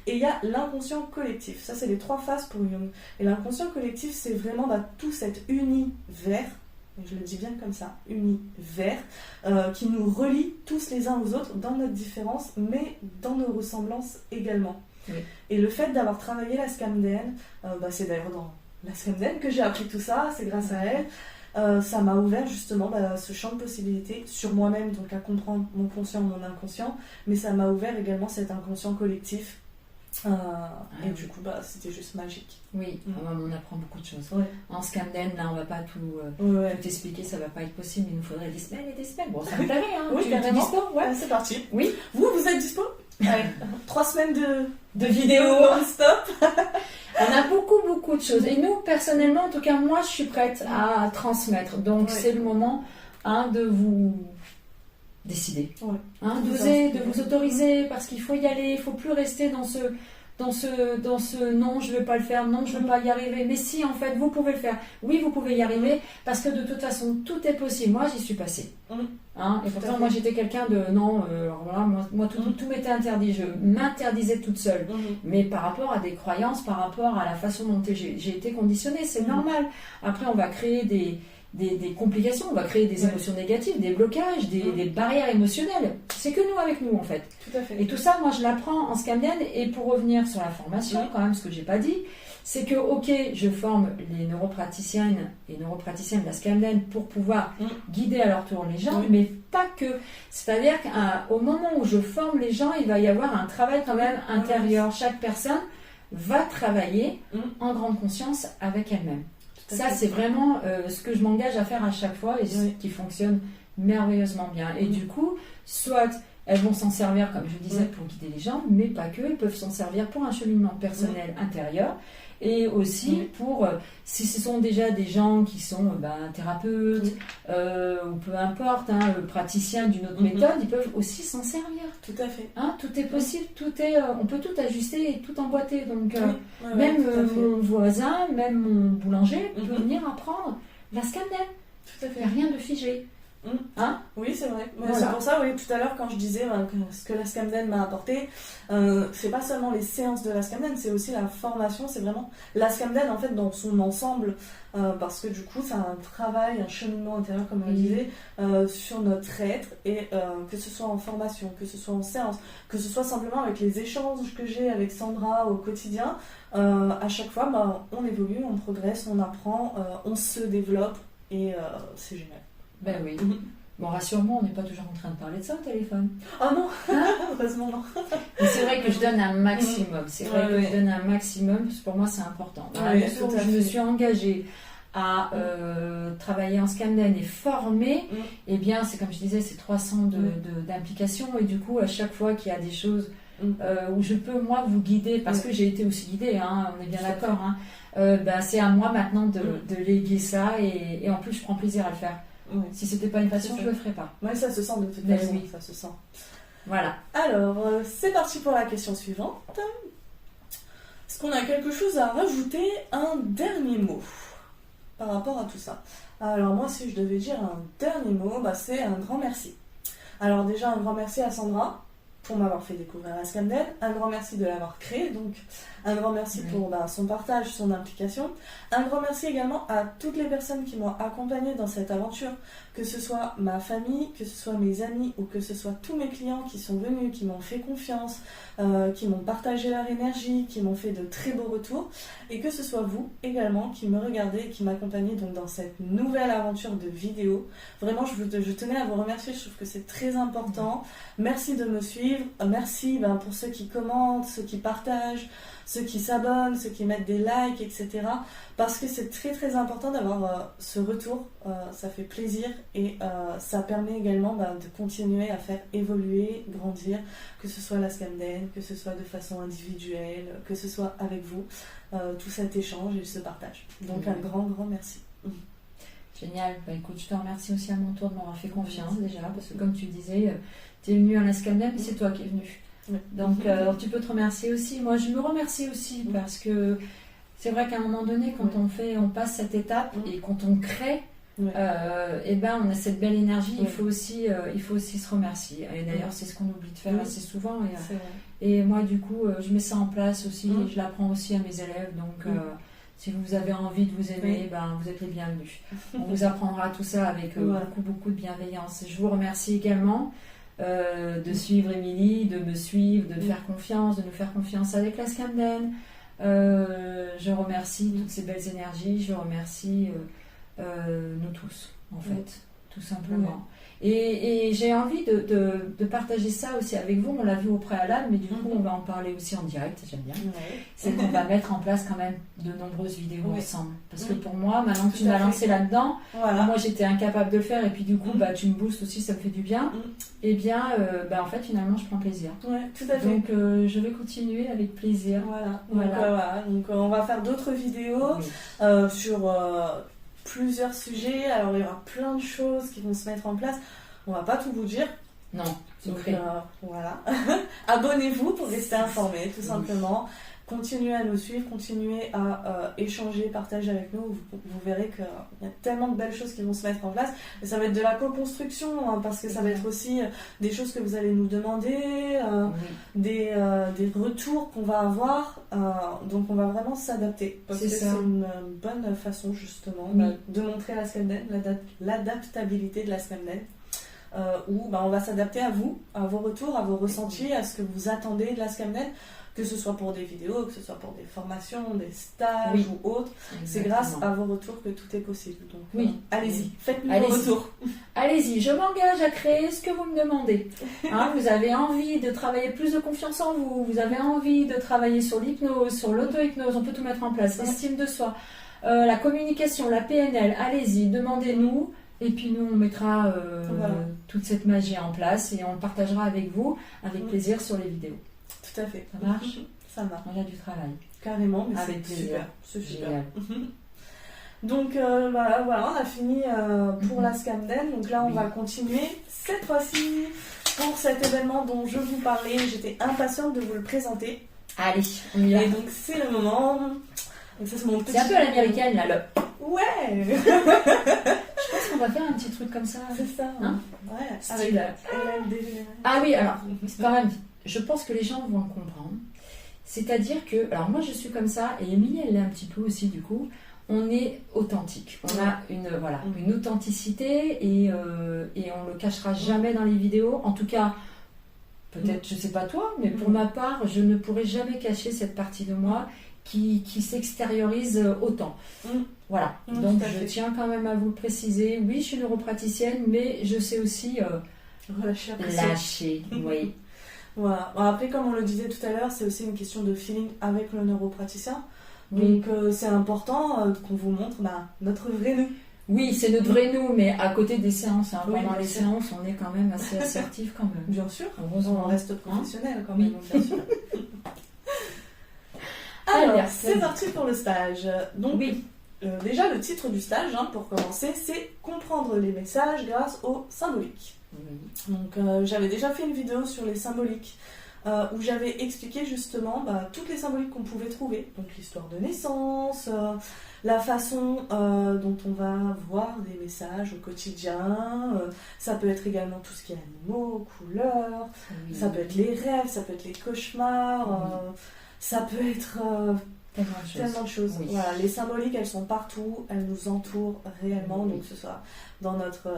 Et il y a l'inconscient collectif. Ça, c'est les 3 phases pour Jung. Et l'inconscient collectif, c'est vraiment tout cet univers, et je le dis bien comme ça, univers, qui nous relie tous les uns aux autres dans notre différence, mais dans nos ressemblances également. Oui. Et le fait d'avoir travaillé la Scamden, c'est d'ailleurs dans la Scamden que j'ai appris tout ça, c'est grâce à elle. Ça m'a ouvert justement ce champ de possibilités sur moi-même, donc à comprendre mon conscient, mon inconscient, mais ça m'a ouvert également cet inconscient collectif. Et du coup, c'était juste magique. Oui, on apprend beaucoup de choses. En Scamden, là, on va pas tout expliquer, ça va pas être possible. Il nous faudrait des semaines et des semaines. Bon, ça me plairait, hein. Oui, tu es dispo? Ouais, c'est parti. Oui. Vous êtes dispo? 3 semaines de vidéos non-stop. On a beaucoup de choses. Et nous, personnellement, en tout cas, moi, je suis prête à transmettre. Donc, c'est le moment de vous décider. D'oser, de vous autoriser, parce qu'il faut y aller, il ne faut plus rester dans ce non, je ne vais pas le faire, non, je ne vais pas y arriver. Mais si, en fait, vous pouvez le faire. Oui, vous pouvez y arriver, parce que de toute façon, tout est possible. Moi, j'y suis passée. Et pourtant, moi, j'étais quelqu'un de... Non, alors voilà, moi tout m'était interdit. Je m'interdisais toute seule. Mais par rapport à des croyances, par rapport à la façon dont j'ai été conditionnée, c'est normal. Après, on va créer des complications, on va créer des émotions négatives, des blocages, des barrières émotionnelles. C'est que nous avec nous en fait. Tout à fait. Et tout ça, moi je l'apprends en Scamden. Et pour revenir sur la formation, quand même, ce que j'ai pas dit, c'est que je forme les neuropraticiennes et neuropraticiens de la Scamden pour pouvoir guider à leur tour les gens, mais pas que. C'est-à-dire qu'au moment où je forme les gens, il va y avoir un travail quand même intérieur. Chaque personne va travailler en grande conscience avec elle-même. Ça, c'est vraiment ce que je m'engage à faire à chaque fois et ce qui fonctionne merveilleusement bien. Et du coup, soit elles vont s'en servir, comme je disais, pour guider les gens, mais pas que. Elles peuvent s'en servir pour un cheminement personnel intérieur et aussi pour, si ce sont déjà des gens qui sont thérapeutes ou peu importe, praticiens d'une autre méthode, ils peuvent aussi s'en servir. Tout à fait. Tout est possible, on peut tout ajuster et tout emboîter. Donc, même mon voisin, même mon boulanger peut venir apprendre la Scamden. Tout à fait. Il n'y a rien de figé. Oui, c'est vrai. Voilà. C'est pour ça, tout à l'heure, quand je disais ce que la Scamden m'a apporté, c'est pas seulement les séances de la Scamden, c'est aussi la formation, c'est vraiment la Scamden en fait dans son ensemble, parce que du coup, c'est un travail, un cheminement intérieur, comme on le disait, sur notre être, et que ce soit en formation, que ce soit en séance, que ce soit simplement avec les échanges que j'ai avec Sandra au quotidien, à chaque fois, on évolue, on progresse, on apprend, on se développe, et c'est génial. Ben oui. Bon, rassure-moi, on n'est pas toujours en train de parler de ça au téléphone. Ah non, heureusement non. Mais c'est vrai que je donne un maximum. C'est vrai que je donne un maximum, parce que pour moi c'est important. Le jour où je me suis engagée à travailler en Scamden et former, eh bien, c'est comme je disais, c'est 300 d'implication. Et du coup, à chaque fois qu'il y a des choses où je peux, moi, vous guider, parce que j'ai été aussi guidée, on est bien d'accord, c'est à moi maintenant de léguer ça. Et en plus, je prends plaisir à le faire. Si c'était pas une passion, je le ferais pas. Oui, ça se sent de toute façon. Oui, ça se sent. Voilà. Alors, c'est parti pour la question suivante. Est-ce qu'on a quelque chose à rajouter, un dernier mot par rapport à tout ça? Alors moi, si je devais dire un dernier mot, c'est un grand merci. Alors déjà, un grand merci à Sandra pour m'avoir fait découvrir la Scamden, un grand merci de l'avoir créé, donc un grand merci pour son partage, son implication, un grand merci également à toutes les personnes qui m'ont accompagnée dans cette aventure, que ce soit ma famille, que ce soit mes amis ou que ce soit tous mes clients qui sont venus, qui m'ont fait confiance, qui m'ont partagé leur énergie, qui m'ont fait de très beaux retours, et que ce soit vous également qui me regardez et qui m'accompagnez donc dans cette nouvelle aventure de vidéo. Vraiment, je tenais à vous remercier, je trouve que c'est très important. Merci de me suivre, merci pour ceux qui commentent, ceux qui partagent, ceux qui s'abonnent, ceux qui mettent des likes, etc. Parce que c'est très très important d'avoir ce retour, ça fait plaisir et ça permet également de continuer à faire évoluer, grandir, que ce soit la Scamden, que ce soit de façon individuelle, que ce soit avec vous, tout cet échange et ce partage. Donc un grand merci. Génial, écoute, je te remercie aussi à mon tour de m'avoir fait confiance déjà, parce que comme tu disais, tu es venu à la Scamden, mais c'est toi qui es venu. Donc tu peux te remercier aussi. Moi je me remercie aussi parce que c'est vrai qu'à un moment donné quand on passe cette étape et quand on crée, on a cette belle énergie, il faut aussi se remercier. Et d'ailleurs c'est ce qu'on oublie de faire assez souvent. Et moi du coup je mets ça en place aussi et je l'apprends aussi à mes élèves. Donc si vous avez envie de vous aimer, vous êtes les bienvenus. On vous apprendra tout ça avec beaucoup de bienveillance. Et je vous remercie également de suivre Émilie, de me suivre, de faire confiance, de nous faire confiance avec la Scamden. Je remercie toutes ces belles énergies, je remercie nous tous, en fait, tout simplement. Et j'ai envie de partager ça aussi avec vous. On l'a vu au préalable, mais du coup, on va en parler aussi en direct, j'aime bien. C'est qu'on va mettre en place quand même de nombreuses vidéos ensemble. Parce que pour moi, maintenant que tu m'as lancé là-dedans, moi j'étais incapable de le faire, et puis du coup, tu me boostes aussi, ça me fait du bien. Et bien, en fait, finalement, je prends plaisir. Tout à fait. Donc, je vais continuer avec plaisir. Donc, on va faire d'autres vidéos sur plusieurs sujets. Alors il y aura plein de choses qui vont se mettre en place, on va pas tout vous dire, non, donc abonnez-vous pour rester informés tout simplement. Continuez à nous suivre, continuez à échanger, partager avec nous. Vous verrez qu'il y a tellement de belles choses qui vont se mettre en place. Et ça va être de la co-construction, parce que ça va être aussi des choses que vous allez nous demander, des retours qu'on va avoir. Donc on va vraiment s'adapter. Parce que c'est une bonne façon justement de montrer la Scamden, l'adaptabilité de la Scamden. Où on va s'adapter à vous, à vos retours, à vos ressentis, à ce que vous attendez de la Scamden. Que ce soit pour des vidéos, que ce soit pour des formations, des stages ou autres. C'est grâce à vos retours que tout est possible. Donc allez-y, faites-nous vos retours. Allez-y, je m'engage à créer ce que vous me demandez. Vous avez envie de travailler plus de confiance en vous, vous avez envie de travailler sur l'hypnose, sur l'auto-hypnose, on peut tout mettre en place, l'estime de soi, la communication, la PNL, allez-y, demandez-nous. Et puis nous, on mettra toute cette magie en place et on partagera avec vous, avec plaisir, sur les vidéos. Tout à fait. Ça marche ? Ça marche. On a du travail. Carrément, mais avec plaisir. C'est super. Donc voilà, on a fini pour la Scamden. Donc là, on va continuer cette fois-ci pour cet événement dont je vous parlais. J'étais impatiente de vous le présenter. Allez, on y va. Et donc c'est le moment. Donc ça, c'est un peu à l'américaine là, le. Ouais. Je pense qu'on va faire un petit truc comme ça. C'est ça. Hein, ouais. Style. Ah oui, alors c'est quand même. Je pense que les gens vont le comprendre. C'est-à-dire que, alors moi je suis comme ça, et Émilie elle l'est un petit peu aussi du coup, on est authentique. On a une authenticité et on le cachera jamais dans les vidéos. En tout cas, peut-être, je sais pas toi, mais pour ma part, je ne pourrai jamais cacher cette partie de moi qui s'extériorise autant. Voilà, donc je tiens quand même à vous le préciser. Oui, je suis neuropraticienne, mais je sais aussi lâcher, oui. Voilà. Bon, après, comme on le disait tout à l'heure, c'est aussi une question de feeling avec le neuropraticien. Donc c'est important qu'on vous montre notre vrai nous. Oui, c'est notre vrai nous, mais à côté des séances, pendant les séances, on est quand même assez assertif quand même. Bien sûr, heureusement. On reste professionnel quand même, bien sûr. Alors, c'est parti pour le stage. Donc, déjà, le titre du stage, pour commencer, c'est « Comprendre les messages grâce au symbolique ». Donc, j'avais déjà fait une vidéo sur les symboliques où j'avais expliqué justement toutes les symboliques qu'on pouvait trouver. Donc l'histoire de naissance, la façon dont on va voir des messages au quotidien. Ça peut être également tout ce qui est animaux, couleurs. Oui. Ça peut être les rêves, ça peut être les cauchemars. Ça peut être tellement de choses. Oui. Voilà, les symboliques, elles sont partout, elles nous entourent réellement, donc que ce soit dans notre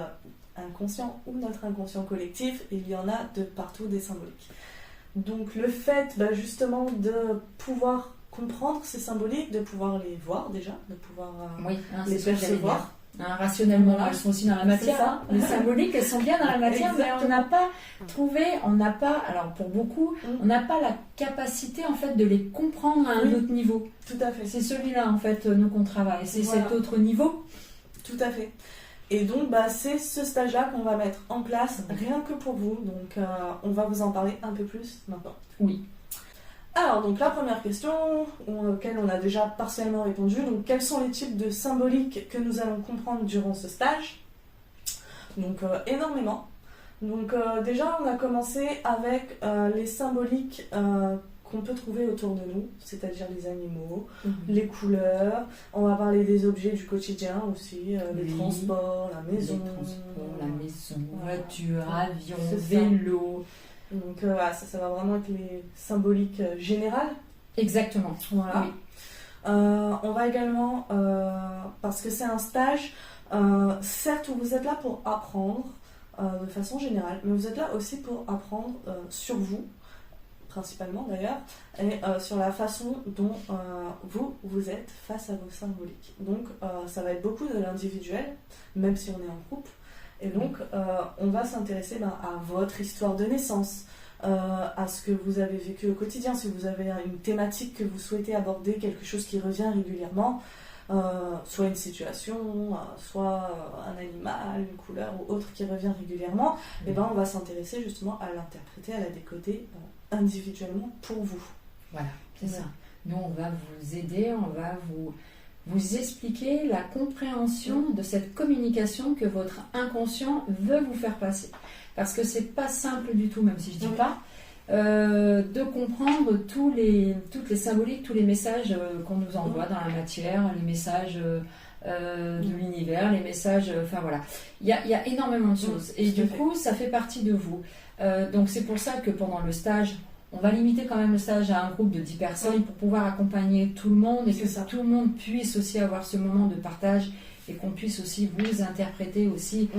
inconscient ou notre inconscient collectif, il y en a de partout des symboliques. Donc le fait justement de pouvoir comprendre ces symboliques, de pouvoir les voir déjà, de pouvoir les percevoir. Rationnellement, elles sont aussi dans la matière. Les symboliques, elles sont bien dans la matière, mais on n'a pas trouvé, alors pour beaucoup, on n'a pas la capacité en fait de les comprendre à un autre niveau. Tout à fait. C'est celui-là en fait, nous qu'on travaille, c'est cet autre niveau. Tout à fait. Et donc, c'est ce stage-là qu'on va mettre en place, rien que pour vous. Donc, on va vous en parler un peu plus maintenant. Oui. Alors, donc la première question, auquel on a déjà partiellement répondu, donc quels sont les types de symboliques que nous allons comprendre durant ce stage? Donc, énormément. Donc, déjà, on a commencé avec les symboliques qu'on peut trouver autour de nous, c'est-à-dire les animaux, les couleurs. On va parler des objets du quotidien aussi, les transports, la maison. Voiture, avion, vélo. Donc ça va vraiment être les symboliques générales. Exactement. Voilà. Oui. On va également, parce que c'est un stage, certes vous êtes là pour apprendre de façon générale, mais vous êtes là aussi pour apprendre sur vous, principalement d'ailleurs, et sur la façon dont vous êtes face à vos symboliques. Donc ça va être beaucoup de l'individuel, même si on est en groupe. Et donc, on va s'intéresser à votre histoire de naissance, à ce que vous avez vécu au quotidien, si vous avez une thématique que vous souhaitez aborder, quelque chose qui revient régulièrement, soit une situation, soit un animal, une couleur ou autre qui revient régulièrement, et on va s'intéresser justement à l'interpréter, à la décoder individuellement pour vous. Voilà, c'est ça. Nous, on va vous aider, on va vous expliquer la compréhension de cette communication que votre inconscient veut vous faire passer. Parce que c'est pas simple du tout, même si je dis pas, de comprendre toutes les symboliques, tous les messages qu'on nous envoie dans la matière, les messages de l'univers, les messages, enfin voilà. Il y a énormément de choses. Et du coup, ça fait partie de vous. Donc c'est pour ça que pendant le stage, on va limiter quand même le stage à un groupe de 10 personnes pour pouvoir accompagner tout le monde et que tout le monde puisse aussi avoir ce moment de partage et qu'on puisse aussi vous interpréter aussi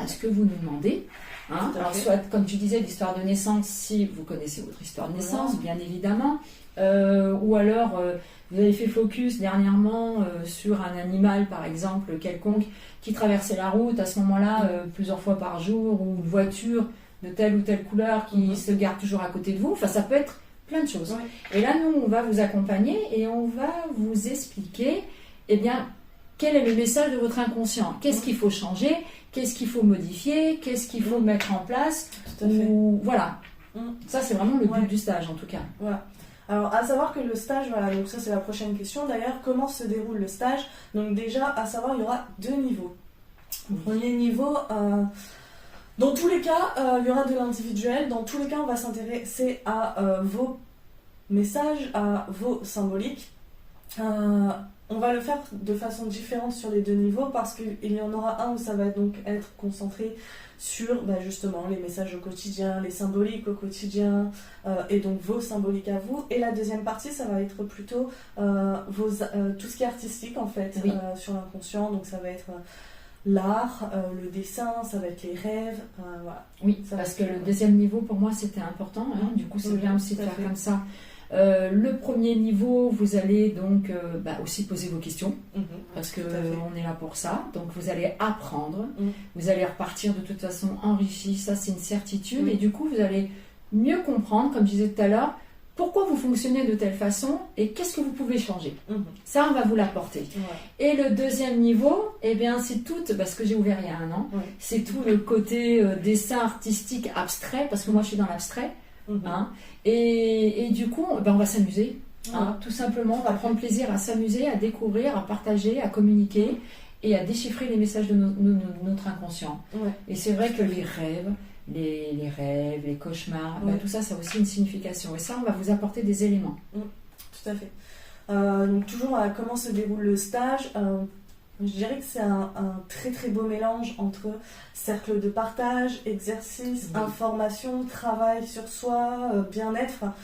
ce que vous nous demandez. Hein. Alors soit, comme tu disais, l'histoire de naissance, si vous connaissez votre histoire de naissance, bien évidemment, ou alors vous avez fait focus dernièrement sur un animal, par exemple, quelconque, qui traversait la route à ce moment-là plusieurs fois par jour, ou une voiture de telle ou telle couleur qui se garde toujours à côté de vous. Enfin, ça peut être plein de choses. Et là, nous, on va vous accompagner et on va vous expliquer, quel est le message de votre inconscient. Qu'est-ce qu'il faut changer? Qu'est-ce qu'il faut modifier? Qu'est-ce qu'il faut mettre en place? Voilà. Ça, c'est vraiment le but du stage, en tout cas. Voilà. Alors, à savoir que le stage, donc ça, c'est la prochaine question. D'ailleurs, comment se déroule le stage? Donc, déjà, à savoir, il y aura 2 niveaux. Le premier niveau... dans tous les cas, il y aura de l'individuel. Dans tous les cas, on va s'intéresser à vos messages, à vos symboliques. On va le faire de façon différente sur les 2 niveaux parce qu'il y en aura un où ça va donc être concentré sur justement les messages au quotidien, les symboliques au quotidien et donc vos symboliques à vous. Et la deuxième partie, ça va être plutôt tout ce qui est artistique en fait, sur l'inconscient. Donc ça va être... l'art, le dessin, ça va être les rêves, voilà. Oui, parce que le deuxième niveau, pour moi, c'était important. Du coup, c'est bien aussi de faire comme ça. Le premier niveau, vous allez donc aussi poser vos questions, parce qu'on est là pour ça. Donc, vous allez apprendre, vous allez repartir de toute façon enrichi, ça c'est une certitude. Et du coup, vous allez mieux comprendre, comme je disais tout à l'heure, pourquoi vous fonctionnez de telle façon et qu'est-ce que vous pouvez changer. Ça, on va vous l'apporter. Et le deuxième niveau, c'est tout, parce que j'ai ouvert il y a 1 an, c'est tout le côté dessin artistique abstrait, parce que moi je suis dans l'abstrait. Et du coup, on va s'amuser. Tout simplement, on va prendre plaisir à s'amuser, à découvrir, à partager, à communiquer et à déchiffrer les messages de notre inconscient. Et c'est vrai que les rêves, les rêves, les cauchemars, tout ça, ça a aussi une signification. Et ça, on va vous apporter des éléments. Tout à fait. Donc toujours comment se déroule le stage, je dirais que c'est un très très beau mélange entre cercle de partage, exercice, information, travail sur soi, bien-être. Enfin,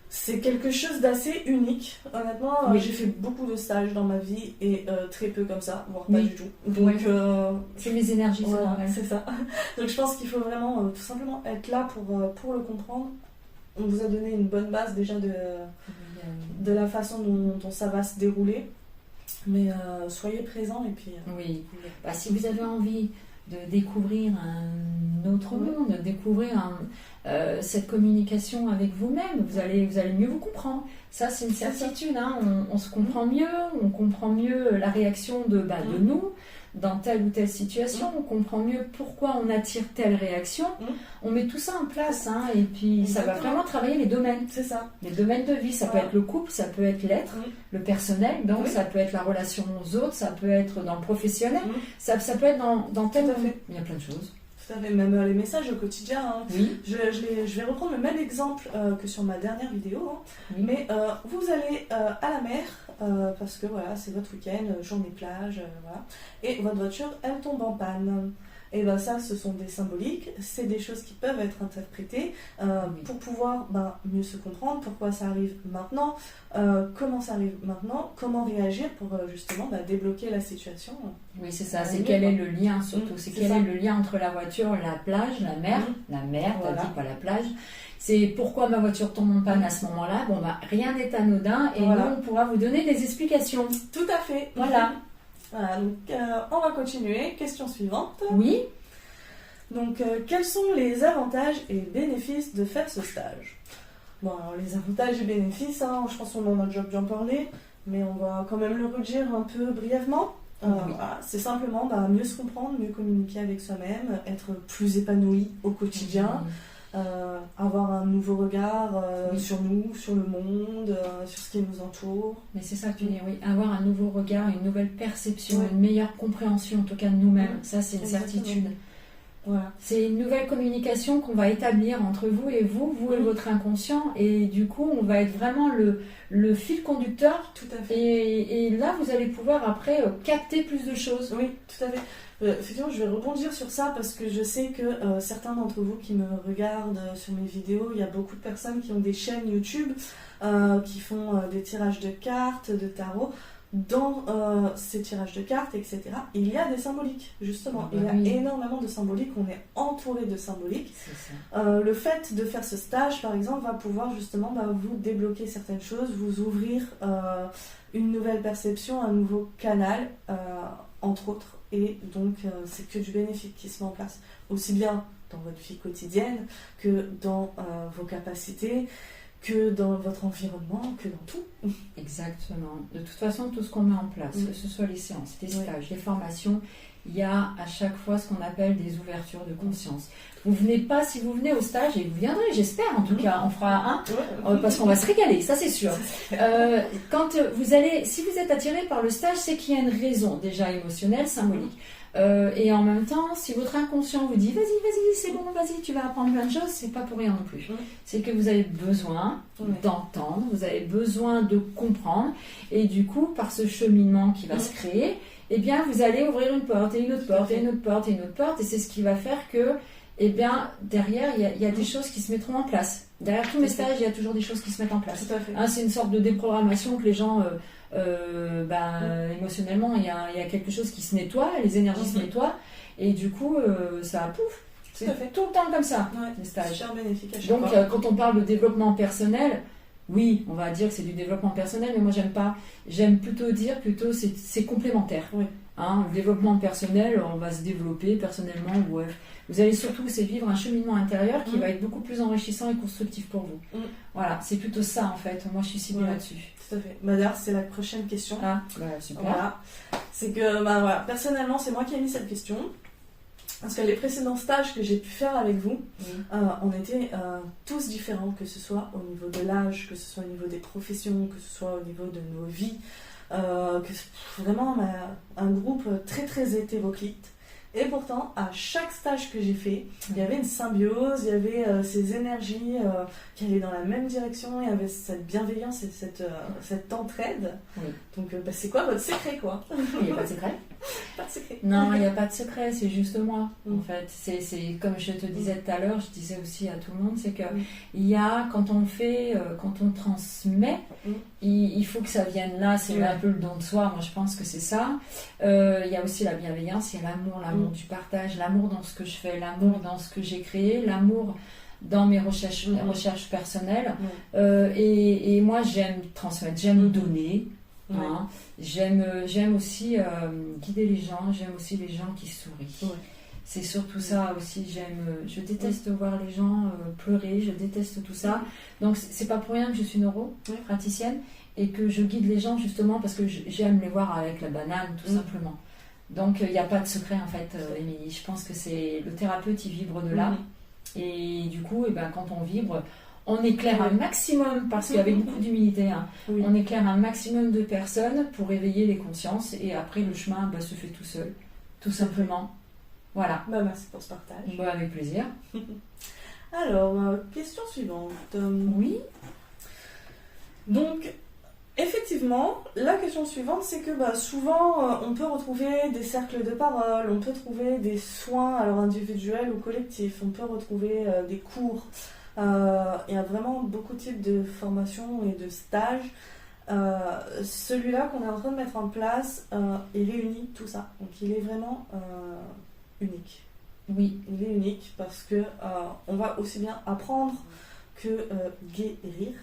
c'est quelque chose d'assez unique. Honnêtement, j'ai fait beaucoup de stages dans ma vie et très peu comme ça, voire pas du tout. Donc, c'est les énergies, c'est ça. Donc je pense qu'il faut vraiment tout simplement être là pour le comprendre. On vous a donné une bonne base déjà de la façon dont ça va se dérouler. Mais soyez présents et puis... si vous avez envie de découvrir un autre monde, découvrir cette communication avec vous-même, vous allez mieux vous comprendre. Ça, c'est une certitude. On se comprend mieux, on comprend mieux la réaction de nous dans telle ou telle situation, on comprend mieux pourquoi on attire telle réaction. On met tout ça en place et puis ça va vraiment travailler les domaines. C'est ça. Les domaines de vie, ça peut être le couple, ça peut être l'être, le personnel, donc ça peut être la relation aux autres, ça peut être dans le professionnel, ça peut être dans tel... Il y a plein de choses. Tout à fait. Même les messages au quotidien. Je vais reprendre le même exemple que sur ma dernière vidéo. Mais vous allez à la mer, parce que voilà, c'est votre week-end, journée plage, voilà, et votre voiture, elle tombe en panne. Et bien ça, ce sont des symboliques, c'est des choses qui peuvent être interprétées pour pouvoir mieux se comprendre, pourquoi ça arrive maintenant, comment ça arrive maintenant, comment réagir pour justement débloquer la situation. Oui, c'est ça, c'est quel est le lien surtout, c'est quel est le lien entre la voiture, la plage, la mer, t'as dit pas la plage. C'est pourquoi ma voiture tombe en panne à ce moment-là. Rien n'est anodin et nous, on pourra vous donner des explications. Tout à fait. Voilà. Voilà, donc on va continuer. Question suivante. Oui. Donc, quels sont les avantages et bénéfices de faire ce stage? Bon, alors les avantages et bénéfices, je pense qu'on en a déjà bien parlé, mais on va quand même le redire un peu brièvement. Voilà, c'est simplement mieux se comprendre, mieux communiquer avec soi-même, être plus épanoui au quotidien. Avoir un nouveau regard sur nous, sur le monde, sur ce qui nous entoure. Mais c'est ça que tu dis, avoir un nouveau regard, une nouvelle perception, une meilleure compréhension en tout cas de nous-mêmes, ça c'est une certitude. Voilà. C'est une nouvelle communication qu'on va établir entre vous et votre inconscient, et du coup on va être vraiment le fil conducteur. Tout à fait. Et là vous allez pouvoir après capter plus de choses. Oui, tout à fait. Effectivement, je vais rebondir sur ça parce que je sais que certains d'entre vous qui me regardent sur mes vidéos, il y a beaucoup de personnes qui ont des chaînes YouTube qui font des tirages de cartes, de tarot. Dans ces tirages de cartes, etc., il y a des symboliques, justement. Il y a énormément de symboliques, on est entouré de symboliques. Le fait de faire ce stage, par exemple, va pouvoir justement vous débloquer certaines choses, vous ouvrir une nouvelle perception, un nouveau canal, entre autres. Et donc, c'est que du bénéfique qui se met en place, aussi bien dans votre vie quotidienne que dans vos capacités, que dans votre environnement, que dans tout. Exactement. De toute façon, tout ce qu'on met en place, que ce soit les séances, les stages, les formations, il y a à chaque fois ce qu'on appelle des ouvertures de conscience. Vous venez pas, si vous venez au stage, et vous viendrez, j'espère en tout cas, on fera un, parce qu'on va se régaler, ça c'est sûr. Quand vous allez, si vous êtes attiré par le stage, c'est qu'il y a une raison déjà émotionnelle, symbolique. Et en même temps, si votre inconscient vous dit vas-y, c'est bon, vas-y, tu vas apprendre plein de choses, c'est pas pour rien non plus. C'est que vous avez besoin d'entendre, vous avez besoin de comprendre, et du coup, par ce cheminement qui va se créer, eh bien, vous allez ouvrir une porte, et une autre porte, et une autre porte, et une autre porte, et c'est ce qui va faire que, eh bien, derrière, il y a des choses qui se mettront en place. Derrière tous mes stages, il y a toujours des choses qui se mettent en place. C'est une sorte de déprogrammation que les gens... émotionnellement il y a quelque chose qui se nettoie, les énergies se nettoient, et du coup ça pouf, c'est tout le temps comme ça, les stages. Super bénéfique à chaque donc fois. quand on parle de développement personnel, oui, on va dire que c'est du développement personnel, mais moi j'aime plutôt dire c'est complémentaire. Le développement personnel, on va se développer personnellement, vous allez surtout vivre un cheminement intérieur qui va être beaucoup plus enrichissant et constructif pour vous. Voilà, c'est plutôt ça en fait, moi je suis ciblée là-dessus. Tout à fait. D'ailleurs, c'est la prochaine question. Super. Voilà. C'est que, personnellement, c'est moi qui ai mis cette question. Parce que les précédents stages que j'ai pu faire avec vous, on était tous différents, que ce soit au niveau de l'âge, que ce soit au niveau des professions, que ce soit au niveau de nos vies. Vraiment un groupe très très hétéroclite. Et pourtant, à chaque stage que j'ai fait, il y avait une symbiose, il y avait ces énergies qui allaient dans la même direction, il y avait cette bienveillance et cette entraide. Oui. Donc, c'est quoi votre secret, quoi? Il n'y a pas de secret. Pas de secret. Non, il n'y a pas de secret, c'est juste moi, Mm. en fait. C'est comme je te disais tout à l'heure, je disais aussi à tout le monde, c'est que Mm. il y a, quand on fait, quand on transmet, Mm. il faut que ça vienne là, c'est Ouais. un peu le don de soi, moi je pense que c'est ça. Il y a aussi la bienveillance, il y a l'amour Mm. du partage, l'amour dans ce que je fais, l'amour dans ce que j'ai créé, l'amour dans mes recherches personnelles. Mm. Et moi j'aime transmettre, j'aime Mm. donner. Ouais. Hein. J'aime aussi guider les gens, j'aime aussi les gens qui sourient. Ouais. C'est surtout ça aussi, je déteste voir les gens pleurer, je déteste tout ça. Donc c'est pas pour rien que je suis neuropraticienne et que je guide les gens justement parce que j'aime les voir avec la banane tout simplement. Donc il n'y a pas de secret en fait, Émilie. Je pense que c'est le thérapeute, il vibre de là. Et du coup, quand on vibre, on éclaire un maximum, parce qu'avec beaucoup d'humilité, hein, Oui. on éclaire un maximum de personnes pour éveiller les consciences et après le chemin se fait tout seul, tout simplement. Voilà. Merci pour ce partage. Avec plaisir. Alors, question suivante. Oui. Donc, effectivement, la question suivante, c'est que souvent, on peut retrouver des cercles de parole, on peut trouver des soins, alors individuels ou collectifs, on peut retrouver des cours. Il y a vraiment beaucoup de types de formations et de stages. Celui-là qu'on est en train de mettre en place, il réunit tout ça. Donc, il est vraiment unique. Oui. Il est unique parce que on va aussi bien apprendre que guérir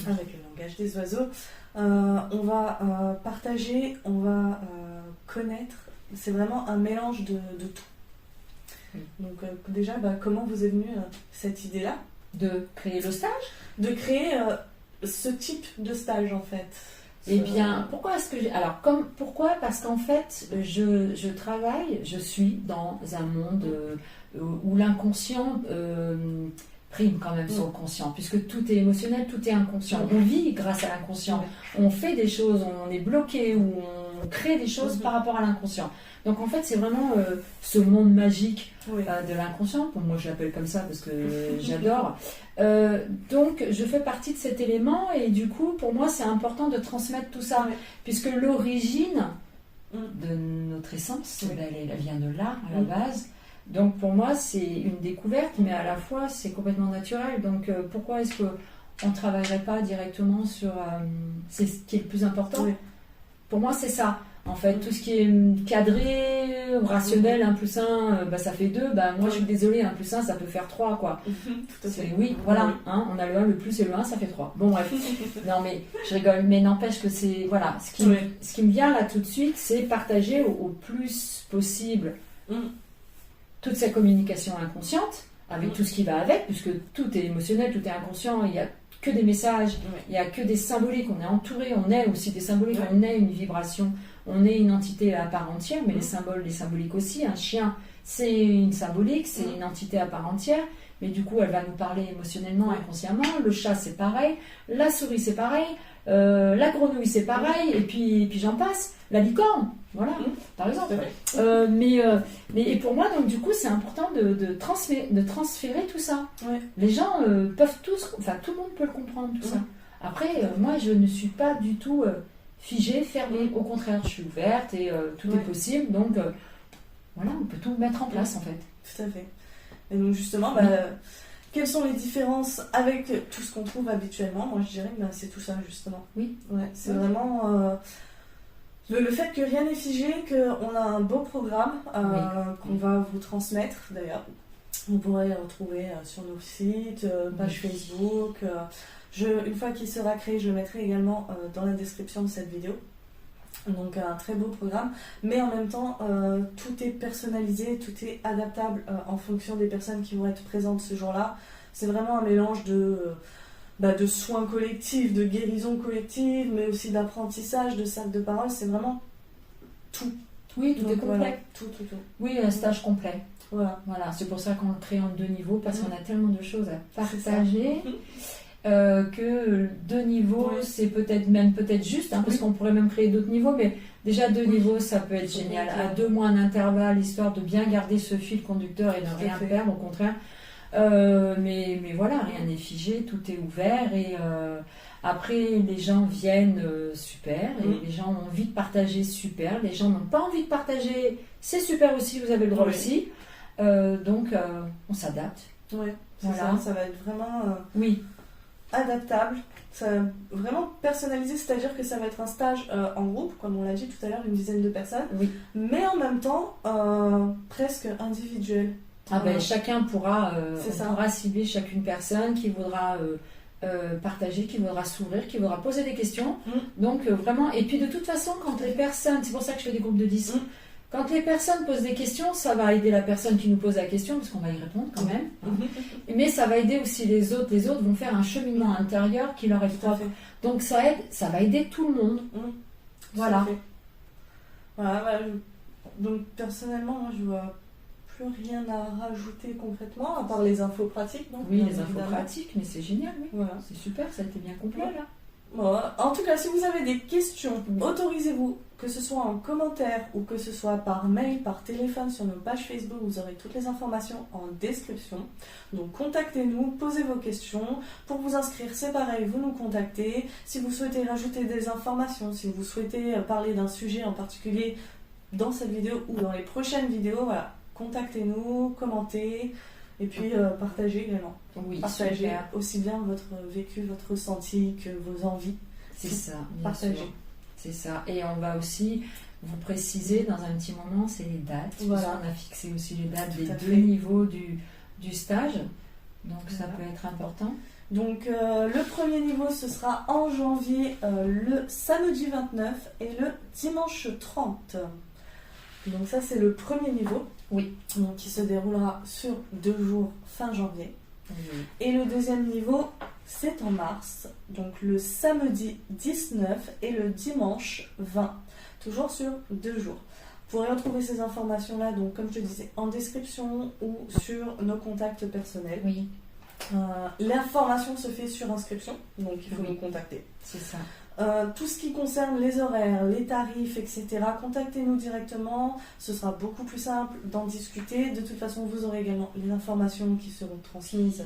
avec le langage des oiseaux. On va partager, on va connaître. C'est vraiment un mélange de tout. Donc déjà, comment vous est venue cette idée-là De créer le stage? De créer ce type de stage en fait. Eh bien, pourquoi est-ce que pourquoi? Parce qu'en fait, je travaille, je suis dans un monde où l'inconscient prime quand même sur le conscient, puisque tout est émotionnel, tout est inconscient. On vit grâce à l'inconscient. On fait des choses, on est bloqué ou on crée des choses par rapport à l'inconscient. Donc en fait, c'est vraiment ce monde magique de l'inconscient. Pour moi, je l'appelle comme ça parce que j'adore. Donc, je fais partie de cet élément et du coup, pour moi, c'est important de transmettre tout ça, puisque l'origine de notre essence, elle vient de là, à la base. Donc, pour moi, c'est une découverte, mais à la fois, c'est complètement naturel. Donc, pourquoi est-ce qu'on ne travaillerait pas directement sur... c'est ce qui est le plus important. Pour moi, c'est ça. En fait, tout ce qui est cadré, rationnel, 1 plus 1, ça fait 2. Moi, je suis désolée, 1 plus 1, ça peut faire 3, quoi. Tout à fait. Oui, voilà. Hein, on a le 1, le plus et le 1, ça fait 3. Bon, bref. Non, mais je rigole. Mais n'empêche que c'est... Voilà. Ce qui me vient là tout de suite, c'est partager au plus possible toute cette communication inconsciente, avec tout ce qui va avec, puisque tout est émotionnel, tout est inconscient, il n'y a que des messages, il n'y a que des symboliques, on est entouré, on est aussi des symboliques, on est une vibration, on est une entité à part entière, mais les symboliques aussi. Un chien, c'est une symbolique, c'est une entité à part entière, mais du coup, elle va nous parler émotionnellement, inconsciemment. Le chat, c'est pareil, la souris, c'est pareil, la grenouille, c'est pareil, et puis j'en passe. La licorne, voilà, par exemple. Mais pour moi, donc du coup, c'est important de transférer tout ça. Les gens peuvent tous, tout le monde peut le comprendre, tout ça. Après, moi, je ne suis pas du tout figée, fermée. Au contraire, je suis ouverte et tout est possible. Donc, voilà, on peut tout mettre en place, en fait. Tout à fait. Et donc, justement, quelles sont les différences avec tout ce qu'on trouve habituellement? Moi, je dirais que c'est tout ça, justement. Oui. C'est vraiment... Le fait que rien n'est figé, qu'on a un beau programme qu'on va vous transmettre d'ailleurs. Vous pourrez retrouver sur nos sites, page Facebook. Une fois qu'il sera créé, je le mettrai également dans la description de cette vidéo. Donc un très beau programme, mais en même temps tout est personnalisé, tout est adaptable en fonction des personnes qui vont être présentes ce jour-là. C'est vraiment un mélange de soins collectifs, de guérison collective, mais aussi d'apprentissage, de cercle de parole. C'est vraiment tout. Oui, tout est complet. Voilà, tout. Oui, un stage complet. Voilà. C'est pour ça qu'on le crée en 2 niveaux, parce qu'on a tellement de choses à partager. que 2 niveaux, c'est peut-être juste, hein, parce qu'on pourrait même créer d'autres niveaux, mais déjà 2 niveaux, ça peut être génial. À 2 mois d'intervalle, histoire de bien garder ce fil conducteur et de ne rien perdre, au contraire. Mais voilà, rien n'est figé, tout est ouvert et après les gens viennent super et les gens ont envie de partager super, les gens n'ont pas envie de partager, c'est super aussi, vous avez le droit aussi. Donc on s'adapte. Oui, voilà. Ça va être vraiment adaptable, ça va vraiment personnalisé, c'est-à-dire que ça va être un stage en groupe, comme on l'a dit tout à l'heure, une dizaine de personnes, mais en même temps presque individuel. Chacun pourra cibler chacune personne qui voudra partager, qui voudra s'ouvrir, qui voudra poser des questions. Donc vraiment, et puis de toute façon, quand les personnes, c'est pour ça que je fais des groupes de 10, quand les personnes posent des questions, ça va aider la personne qui nous pose la question, parce qu'on va y répondre quand même. Mais ça va aider aussi les autres. Les autres vont faire un cheminement intérieur qui leur est propre. Donc ça va aider tout le monde. Voilà. Donc personnellement, moi je vois plus rien à rajouter concrètement, à part les infos pratiques. Donc, oui, les infos pratiques, mais c'est génial, c'est super, ça a été bien complet là. En tout cas, si vous avez des questions, autorisez-vous, que ce soit en commentaire ou que ce soit par mail, par téléphone, sur nos pages Facebook, vous aurez toutes les informations en description. Donc contactez-nous, posez vos questions. Pour vous inscrire, c'est pareil, vous nous contactez. Si vous souhaitez rajouter des informations, si vous souhaitez parler d'un sujet en particulier dans cette vidéo ou dans les prochaines vidéos, contactez-nous, commentez. Et puis partagez également. Partagez aussi bien votre vécu, votre ressenti que vos envies. C'est ça, bien sûr. C'est ça. Et on va aussi vous préciser dans un petit moment, c'est les dates. Parce qu'on a fixé aussi les dates des 2 niveaux du stage. Donc ça peut être important. Donc le premier niveau, ce sera en janvier, le samedi 29 et le dimanche 30. Donc ça, c'est le premier niveau. Donc, qui se déroulera sur 2 jours fin janvier. Et le deuxième niveau, c'est en mars. Donc le samedi 19 et le dimanche 20. Toujours sur 2 jours. Vous pourrez retrouver ces informations-là, donc comme je disais, en description ou sur nos contacts personnels. L'information se fait sur inscription, donc il faut nous contacter. C'est ça. Tout ce qui concerne les horaires, les tarifs, etc., contactez-nous directement. Ce sera beaucoup plus simple d'en discuter. De toute façon, vous aurez également les informations qui seront transmises,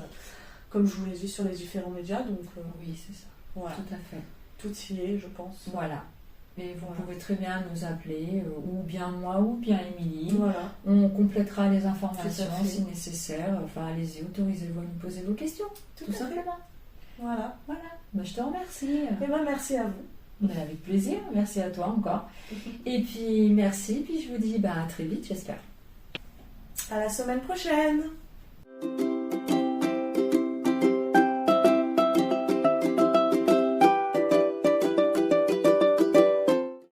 comme je vous l'ai dit, sur les différents médias. Donc, oui, c'est ça. Voilà. Tout à fait. Tout y est, je pense. Voilà. Et vous pouvez très bien nous appeler, ou bien moi, ou bien Émilie. On complétera les informations si nécessaire. Enfin, allez-y, autorisez-vous à nous poser vos questions. Tout simplement. Voilà. Je te remercie. Et merci à vous. Avec plaisir. Merci à toi encore. Et puis, merci. Puis je vous dis à très vite, j'espère. À la semaine prochaine.